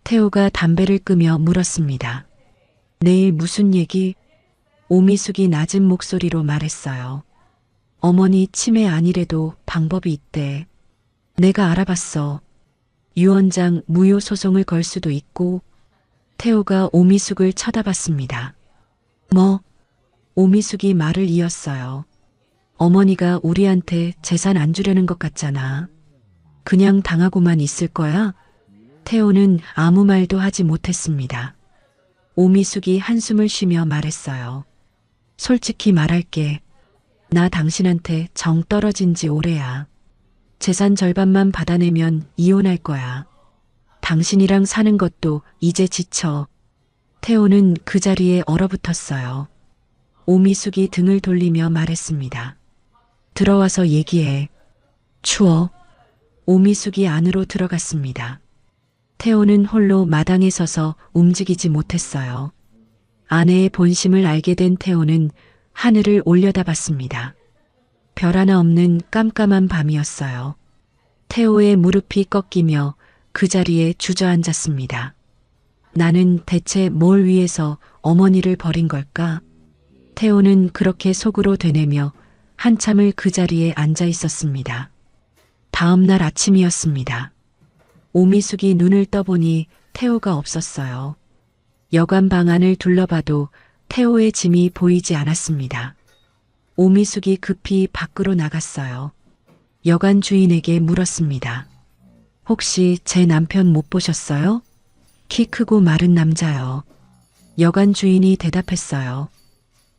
태호가 담배를 끄며 물었습니다. 내일 무슨 얘기? 오미숙이 낮은 목소리로 말했어요. 어머니 치매 아니래도 방법이 있대. 내가 알아봤어. 유언장 무효 소송을 걸 수도 있고. 태호가 오미숙을 쳐다봤습니다. 뭐? 오미숙이 말을 이었어요. 어머니가 우리한테 재산 안 주려는 것 같잖아. 그냥 당하고만 있을 거야? 태호는 아무 말도 하지 못했습니다. 오미숙이 한숨을 쉬며 말했어요. 솔직히 말할게. 나 당신한테 정 떨어진 지 오래야. 재산 절반만 받아내면 이혼할 거야. 당신이랑 사는 것도 이제 지쳐. 태호는 그 자리에 얼어붙었어요. 오미숙이 등을 돌리며 말했습니다. 들어와서 얘기해. 추워. 오미숙이 안으로 들어갔습니다. 태호는 홀로 마당에 서서 움직이지 못했어요. 아내의 본심을 알게 된 태호는 하늘을 올려다봤습니다. 별 하나 없는 깜깜한 밤이었어요. 태호의 무릎이 꺾이며 그 자리에 주저앉았습니다. 나는 대체 뭘 위해서 어머니를 버린 걸까? 태호는 그렇게 속으로 되뇌며 한참을 그 자리에 앉아 있었습니다. 다음 날 아침이었습니다. 오미숙이 눈을 떠보니 태호가 없었어요. 여관 방 안을 둘러봐도 태호의 짐이 보이지 않았습니다. 오미숙이 급히 밖으로 나갔어요. 여관 주인에게 물었습니다. 혹시 제 남편 못 보셨어요? 키 크고 마른 남자요. 여관 주인이 대답했어요.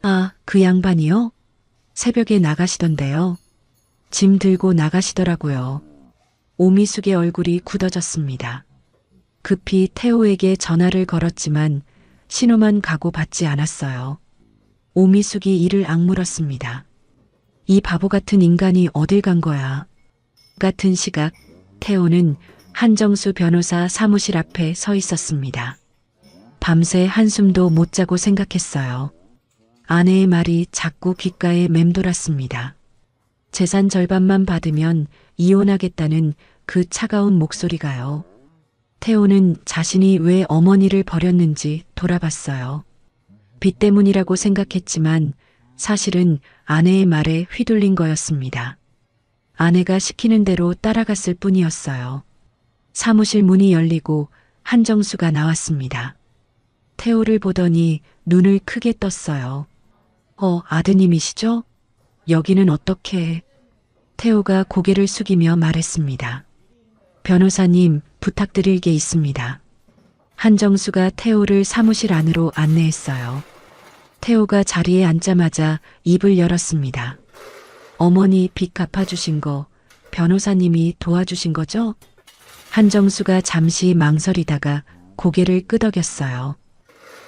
아, 그 양반이요? 새벽에 나가시던데요. 짐 들고 나가시더라고요. 오미숙의 얼굴이 굳어졌습니다. 급히 태호에게 전화를 걸었지만 신호만 가고 받지 않았어요. 오미숙이 이를 악물었습니다. 이 바보 같은 인간이 어딜 간 거야. 같은 시각 태호는 한정수 변호사 사무실 앞에 서 있었습니다. 밤새 한숨도 못 자고 생각했어요. 아내의 말이 자꾸 귓가에 맴돌았습니다. 재산 절반만 받으면 이혼하겠다는 그 차가운 목소리가요. 태호는 자신이 왜 어머니를 버렸는지 돌아봤어요. 빚 때문이라고 생각했지만 사실은 아내의 말에 휘둘린 거였습니다. 아내가 시키는 대로 따라갔을 뿐이었어요. 사무실 문이 열리고 한정수가 나왔습니다. 태호를 보더니 눈을 크게 떴어요. 아드님이시죠? 여기는 어떻게? 태호가 고개를 숙이며 말했습니다. 변호사님, 부탁드릴 게 있습니다. 한정수가 태호를 사무실 안으로 안내했어요. 태호가 자리에 앉자마자 입을 열었습니다. 어머니 빚 갚아주신 거 변호사님이 도와주신 거죠? 한정수가 잠시 망설이다가 고개를 끄덕였어요.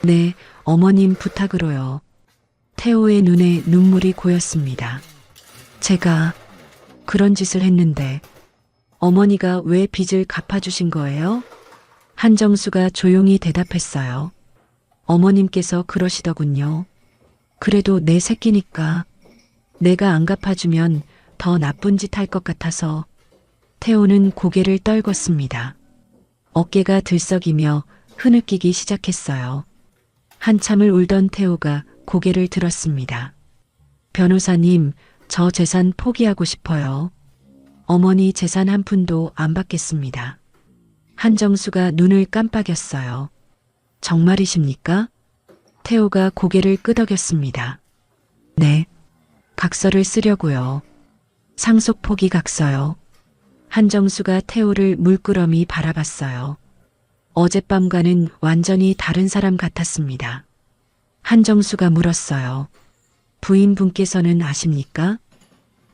네, 어머님 부탁으로요. 태호의 눈에 눈물이 고였습니다. 제가 그런 짓을 했는데 어머니가 왜 빚을 갚아주신 거예요? 한정수가 조용히 대답했어요. 어머님께서 그러시더군요. 그래도 내 새끼니까 내가 안 갚아주면 더 나쁜 짓 할 것 같아서. 태호는 고개를 떨궜습니다. 어깨가 들썩이며 흐느끼기 시작했어요. 한참을 울던 태호가 고개를 들었습니다. 변호사님, 저 재산 포기하고 싶어요. 어머니 재산 한 푼도 안 받겠습니다. 한정수가 눈을 깜빡였어요. 정말이십니까? 태호가 고개를 끄덕였습니다. 네. 각서를 쓰려고요. 상속 포기 각서요. 한정수가 태호를 물끄러미 바라봤어요. 어젯밤과는 완전히 다른 사람 같았습니다. 한정수가 물었어요. 부인분께서는 아십니까?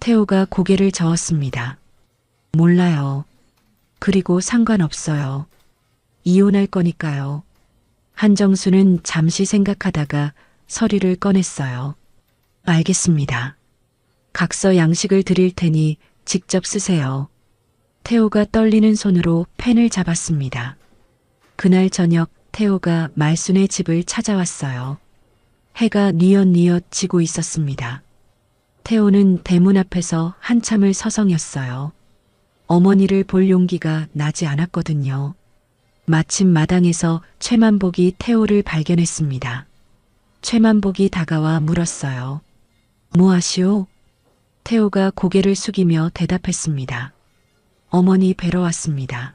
태호가 고개를 저었습니다. 몰라요. 그리고 상관없어요. 이혼할 거니까요. 한정수는 잠시 생각하다가 서류를 꺼냈어요. 알겠습니다. 각서 양식을 드릴 테니 직접 쓰세요. 태호가 떨리는 손으로 펜을 잡았습니다. 그날 저녁 태호가 말순의 집을 찾아왔어요. 해가 뉘엿뉘엿 지고 있었습니다. 태호는 대문 앞에서 한참을 서성였어요. 어머니를 볼 용기가 나지 않았거든요. 마침 마당에서 최만복이 태호를 발견했습니다. 최만복이 다가와 물었어요. 뭐 하시오? 태호가 고개를 숙이며 대답했습니다. 어머니 뵈러 왔습니다.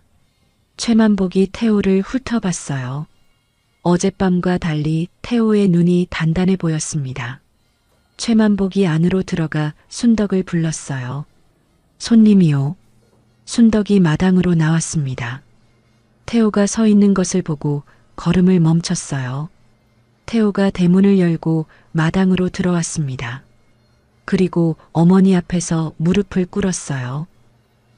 최만복이 태호를 훑어봤어요. 어젯밤과 달리 태호의 눈이 단단해 보였습니다. 최만복이 안으로 들어가 순덕을 불렀어요. 손님이요. 순덕이 마당으로 나왔습니다. 태호가 서 있는 것을 보고 걸음을 멈췄어요. 태호가 대문을 열고 마당으로 들어왔습니다. 그리고 어머니 앞에서 무릎을 꿇었어요.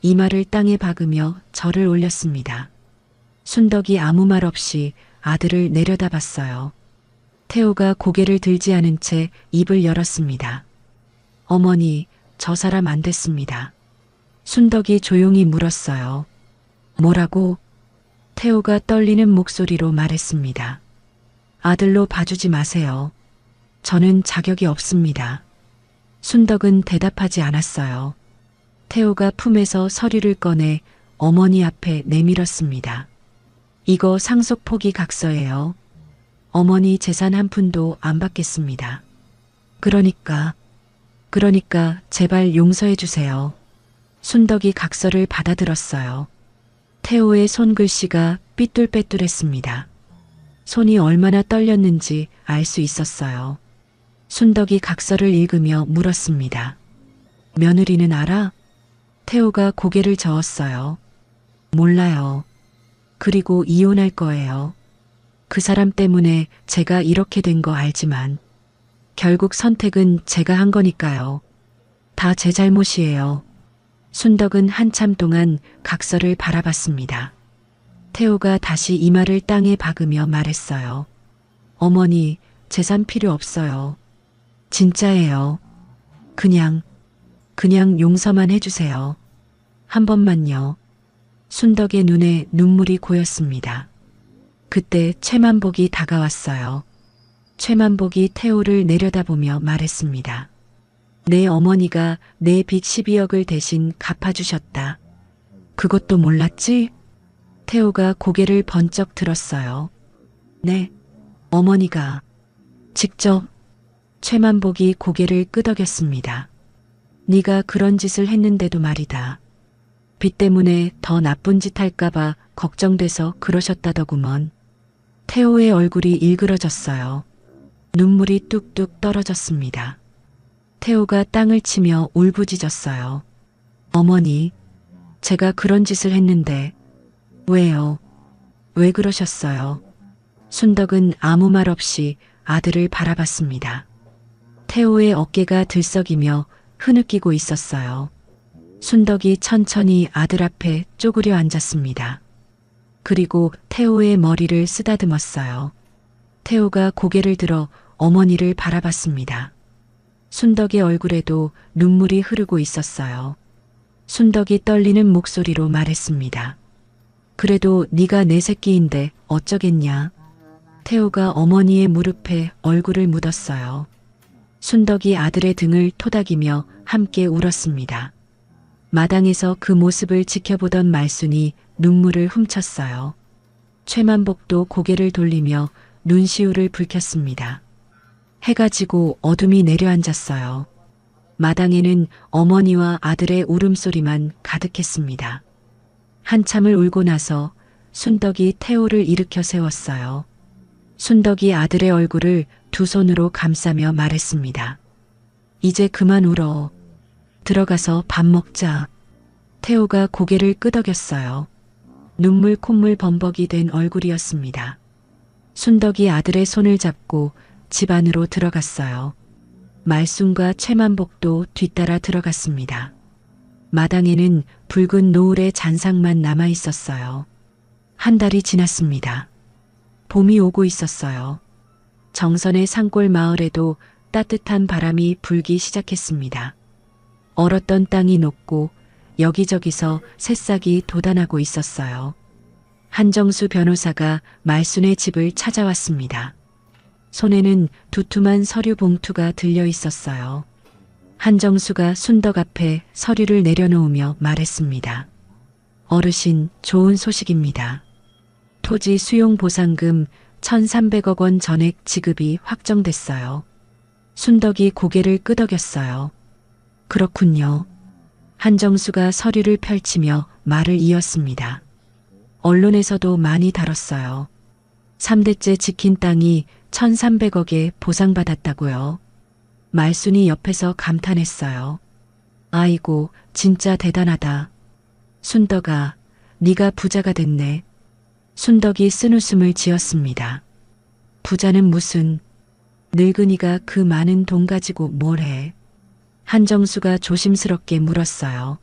이마를 땅에 박으며 절을 올렸습니다. 순덕이 아무 말 없이 아들을 내려다봤어요. 태호가 고개를 들지 않은 채 입을 열었습니다. 어머니, 저 사람 안 됐습니다. 순덕이 조용히 물었어요. 뭐라고? 태호가 떨리는 목소리로 말했습니다. 아들로 봐주지 마세요. 저는 자격이 없습니다. 순덕은 대답하지 않았어요. 태호가 품에서 서류를 꺼내 어머니 앞에 내밀었습니다. 이거 상속 포기 각서예요. 어머니 재산 한 푼도 안 받겠습니다. 그러니까 제발 용서해 주세요. 순덕이 각서를 받아들었어요. 태호의 손글씨가 삐뚤빼뚤했습니다. 손이 얼마나 떨렸는지 알 수 있었어요. 순덕이 각서를 읽으며 물었습니다. 며느리는 알아? 태호가 고개를 저었어요. 몰라요. 그리고 이혼할 거예요. 그 사람 때문에 제가 이렇게 된 거 알지만 결국 선택은 제가 한 거니까요. 다 제 잘못이에요. 순덕은 한참 동안 각서를 바라봤습니다. 태호가 다시 이마를 땅에 박으며 말했어요. 어머니, 재산 필요 없어요. 진짜예요. 그냥 용서만 해주세요. 한 번만요. 순덕의 눈에 눈물이 고였습니다. 그때 최만복이 다가왔어요. 최만복이 태호를 내려다보며 말했습니다. 내 어머니가 내 빚 12억을 대신 갚아주셨다. 그것도 몰랐지? 태호가 고개를 번쩍 들었어요. 네, 어머니가 직접. 최만복이 고개를 끄덕였습니다. 네가 그런 짓을 했는데도 말이다. 빚 때문에 더 나쁜 짓 할까봐 걱정돼서 그러셨다더구먼. 태호의 얼굴이 일그러졌어요. 눈물이 뚝뚝 떨어졌습니다. 태호가 땅을 치며 울부짖었어요. 어머니, 제가 그런 짓을 했는데 왜요? 왜 그러셨어요? 순덕은 아무 말 없이 아들을 바라봤습니다. 태호의 어깨가 들썩이며 흐느끼고 있었어요. 순덕이 천천히 아들 앞에 쪼그려 앉았습니다. 그리고 태호의 머리를 쓰다듬었어요. 태호가 고개를 들어 어머니를 바라봤습니다. 순덕의 얼굴에도 눈물이 흐르고 있었어요. 순덕이 떨리는 목소리로 말했습니다. 그래도 네가 내 새끼인데 어쩌겠냐. 태호가 어머니의 무릎에 얼굴을 묻었어요. 순덕이 아들의 등을 토닥이며 함께 울었습니다. 마당에서 그 모습을 지켜보던 말순이 눈물을 훔쳤어요. 최만복도 고개를 돌리며 눈시울을 붉혔습니다. 해가 지고 어둠이 내려앉았어요. 마당에는 어머니와 아들의 울음소리만 가득했습니다. 한참을 울고 나서 순덕이 태호를 일으켜 세웠어요. 순덕이 아들의 얼굴을 두 손으로 감싸며 말했습니다. 이제 그만 울어. 들어가서 밥 먹자. 태호가 고개를 끄덕였어요. 눈물 콧물 범벅이 된 얼굴이었습니다. 순덕이 아들의 손을 잡고 집 안으로 들어갔어요. 말순과 최만복도 뒤따라 들어갔습니다. 마당에는 붉은 노을의 잔상만 남아 있었어요. 한 달이 지났습니다. 봄이 오고 있었어요. 정선의 산골 마을에도 따뜻한 바람이 불기 시작했습니다. 얼었던 땅이 녹고 여기저기서 새싹이 돋아나고 있었어요. 한정수 변호사가 말순의 집을 찾아왔습니다. 손에는 두툼한 서류 봉투가 들려 있었어요. 한정수가 순덕 앞에 서류를 내려놓으며 말했습니다. 어르신, 좋은 소식입니다. 토지 수용 보상금 1,300억 원 전액 지급이 확정됐어요. 순덕이 고개를 끄덕였어요. 그렇군요. 한정수가 서류를 펼치며 말을 이었습니다. 언론에서도 많이 다뤘어요. 3대째 지킨 땅이 1,300억에 보상받았다고요. 말순이 옆에서 감탄했어요. 아이고, 진짜 대단하다. 순덕아, 네가 부자가 됐네. 순덕이 쓴웃음을 지었습니다. 부자는 무슨, 늙은이가 그 많은 돈 가지고 뭘 해? 한정수가 조심스럽게 물었어요.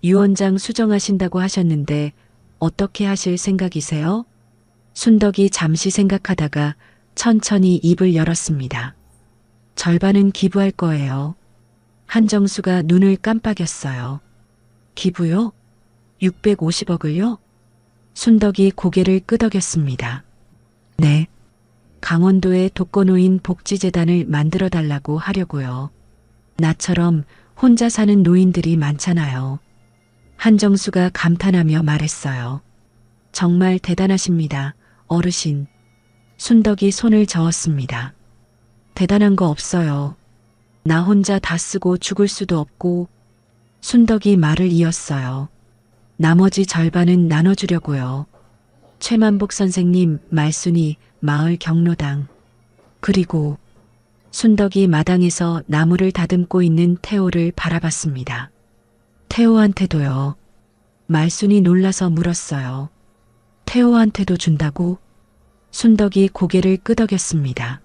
유 원장 수정하신다고 하셨는데 어떻게 하실 생각이세요? 순덕이 잠시 생각하다가 천천히 입을 열었습니다. 절반은 기부할 거예요. 한정수가 눈을 깜빡였어요. 기부요? 650억을요? 순덕이 고개를 끄덕였습니다. 네. 강원도에 독거노인 복지재단을 만들어 달라고 하려고요. 나처럼 혼자 사는 노인들이 많잖아요. 한정수가 감탄하며 말했어요. 정말 대단하십니다, 어르신. 순덕이 손을 저었습니다. 대단한 거 없어요. 나 혼자 다 쓰고 죽을 수도 없고. 순덕이 말을 이었어요. 나머지 절반은 나눠주려고요. 최만복 선생님, 말순이, 마을 경로당. 그리고 순덕이 마당에서 나무를 다듬고 있는 태호를 바라봤습니다. 태호한테도요. 말순이 놀라서 물었어요. 태호한테도 준다고? 순덕이 고개를 끄덕였습니다.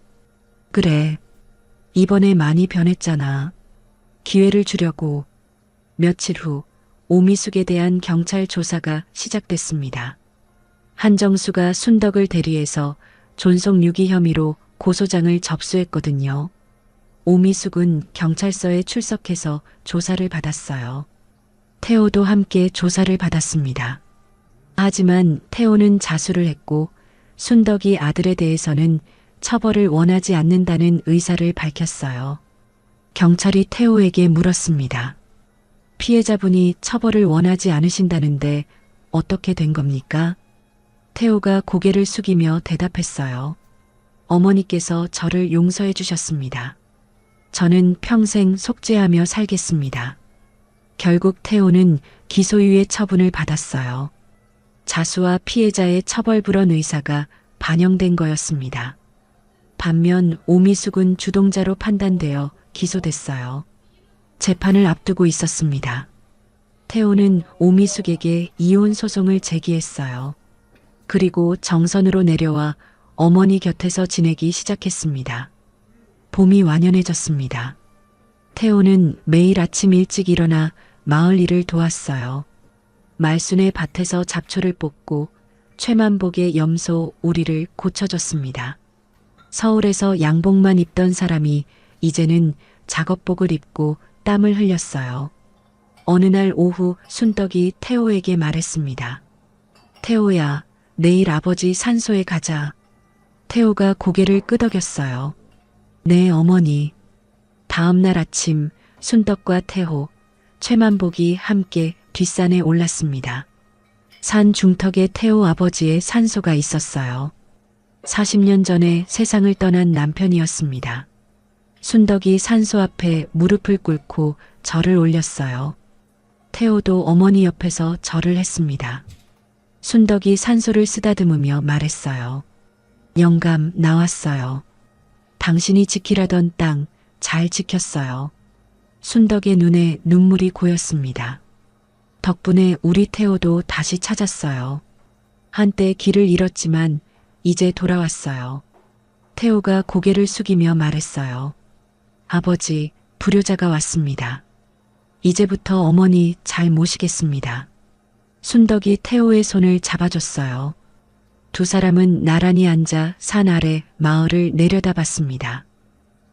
그래. 이번에 많이 변했잖아. 기회를 주려고. 며칠 후 오미숙에 대한 경찰 조사가 시작됐습니다. 한정수가 순덕을 대리해서 존속 유기 혐의로 고소장을 접수했거든요. 오미숙은 경찰서에 출석해서 조사를 받았어요. 태호도 함께 조사를 받았습니다. 하지만 태호는 자수를 했고 순덕이 아들에 대해서는 처벌을 원하지 않는다는 의사를 밝혔어요. 경찰이 태호에게 물었습니다. 피해자분이 처벌을 원하지 않으신다는데 어떻게 된 겁니까? 태호가 고개를 숙이며 대답했어요. 어머니께서 저를 용서해 주셨습니다. 저는 평생 속죄하며 살겠습니다. 결국 태호는 기소유예 처분을 받았어요. 자수와 피해자의 처벌불원 의사가 반영된 거였습니다. 반면 오미숙은 주동자로 판단되어 기소됐어요. 재판을 앞두고 있었습니다. 태호는 오미숙에게 이혼 소송을 제기했어요. 그리고 정선으로 내려와 어머니 곁에서 지내기 시작했습니다. 봄이 완연해졌습니다. 태호는 매일 아침 일찍 일어나 마을 일을 도왔어요. 말순의 밭에서 잡초를 뽑고 최만복의 염소 오리를 고쳐줬습니다. 서울에서 양복만 입던 사람이 이제는 작업복을 입고 땀을 흘렸어요. 어느 날 오후 순덕이 태호에게 말했습니다. 태호야, 내일 아버지 산소에 가자. 태호가 고개를 끄덕였어요. 네, 어머니. 다음 날 아침 순덕과 태호, 최만복이 함께 뒷산에 올랐습니다. 산 중턱에 태호 아버지의 산소가 있었어요. 40년 전에 세상을 떠난 남편이었습니다. 순덕이 산소 앞에 무릎을 꿇고 절을 올렸어요. 태호도 어머니 옆에서 절을 했습니다. 순덕이 산소를 쓰다듬으며 말했어요. 영감, 나왔어요. 당신이 지키라던 땅 잘 지켰어요. 순덕의 눈에 눈물이 고였습니다. 덕분에 우리 태호도 다시 찾았어요. 한때 길을 잃었지만 이제 돌아왔어요. 태호가 고개를 숙이며 말했어요. 아버지, 불효자가 왔습니다. 이제부터 어머니 잘 모시겠습니다. 순덕이 태호의 손을 잡아줬어요. 두 사람은 나란히 앉아 산 아래 마을을 내려다봤습니다.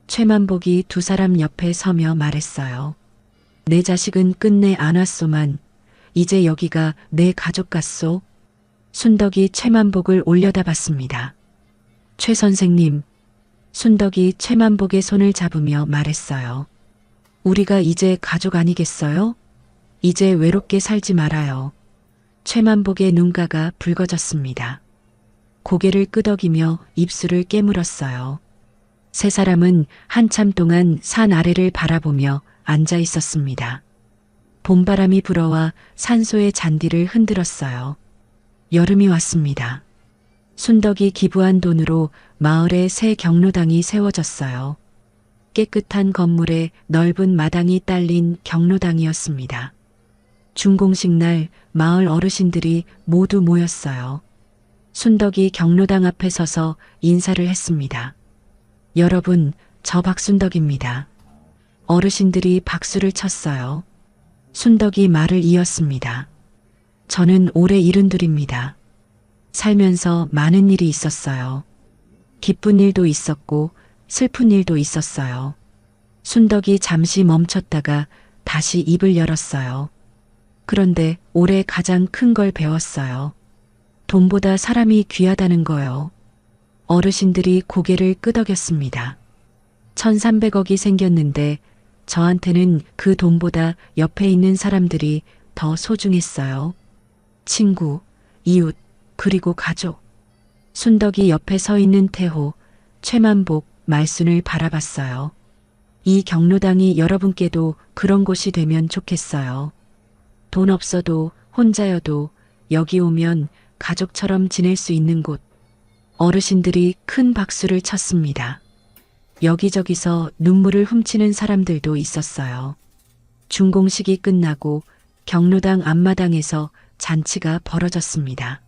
최만복이 두 사람 옆에 서며 말했어요. 내 자식은 끝내 안 왔소만 이제 여기가 내 가족 같소? 순덕이 최만복을 올려다봤습니다. 최 선생님, 순덕이 최만복의 손을 잡으며 말했어요. 우리가 이제 가족 아니겠어요? 이제 외롭게 살지 말아요. 최만복의 눈가가 붉어졌습니다. 고개를 끄덕이며 입술을 깨물었어요. 세 사람은 한참 동안 산 아래를 바라보며 앉아 있었습니다. 봄바람이 불어와 산소의 잔디를 흔들었어요. 여름이 왔습니다. 순덕이 기부한 돈으로 마을에 새 경로당이 세워졌어요. 깨끗한 건물에 넓은 마당이 딸린 경로당이었습니다. 준공식 날 마을 어르신들이 모두 모였어요. 순덕이 경로당 앞에 서서 인사를 했습니다. 여러분, 저 박순덕입니다. 어르신들이 박수를 쳤어요. 순덕이 말을 이었습니다. 저는 올해 72입니다. 살면서 많은 일이 있었어요. 기쁜 일도 있었고 슬픈 일도 있었어요. 순덕이 잠시 멈췄다가 다시 입을 열었어요. 그런데 올해 가장 큰 걸 배웠어요. 돈보다 사람이 귀하다는 거요. 어르신들이 고개를 끄덕였습니다. 1300억이 생겼는데 저한테는 그 돈보다 옆에 있는 사람들이 더 소중했어요. 친구, 이웃, 그리고 가족. 순덕이 옆에 서 있는 태호, 최만복, 말순을 바라봤어요. 이 경로당이 여러분께도 그런 곳이 되면 좋겠어요. 돈 없어도 혼자여도 여기 오면 가족처럼 지낼 수 있는 곳. 어르신들이 큰 박수를 쳤습니다. 여기저기서 눈물을 훔치는 사람들도 있었어요. 준공식이 끝나고 경로당 앞마당에서 잔치가 벌어졌습니다.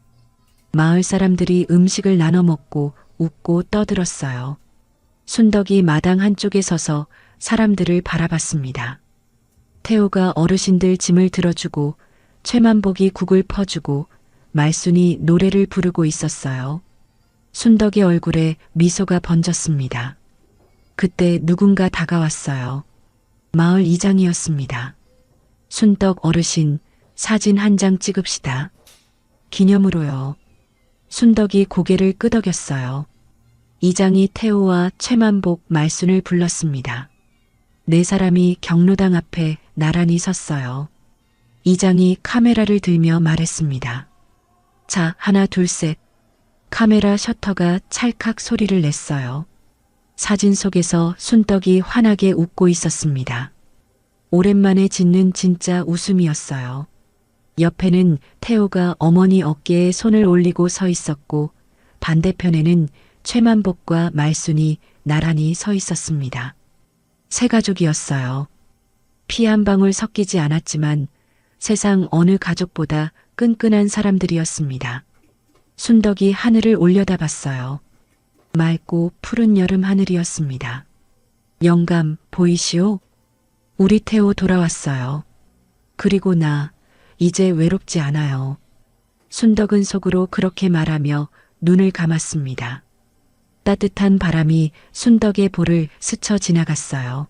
마을 사람들이 음식을 나눠 먹고 웃고 떠들었어요. 순덕이 마당 한쪽에 서서 사람들을 바라봤습니다. 태호가 어르신들 짐을 들어주고 최만복이 국을 퍼주고 말순이 노래를 부르고 있었어요. 순덕의 얼굴에 미소가 번졌습니다. 그때 누군가 다가왔어요. 마을 이장이었습니다. 순덕 어르신, 사진 한 장 찍읍시다. 기념으로요. 순덕이 고개를 끄덕였어요. 이장이 태호와 최만복, 말순을 불렀습니다. 네 사람이 경로당 앞에 나란히 섰어요. 이장이 카메라를 들며 말했습니다. 자, 하나, 둘, 셋. 카메라 셔터가 찰칵 소리를 냈어요. 사진 속에서 순덕이 환하게 웃고 있었습니다. 오랜만에 짓는 진짜 웃음이었어요. 옆에는 태호가 어머니 어깨에 손을 올리고 서 있었고 반대편에는 최만복과 말순이 나란히 서 있었습니다. 세 가족이었어요. 피 한 방울 섞이지 않았지만 세상 어느 가족보다 끈끈한 사람들이었습니다. 순덕이 하늘을 올려다봤어요. 맑고 푸른 여름 하늘이었습니다. 영감, 보이시오? 우리 태호 돌아왔어요. 그리고 나 이제 외롭지 않아요. 순덕은 속으로 그렇게 말하며 눈을 감았습니다. 따뜻한 바람이 순덕의 볼을 스쳐 지나갔어요.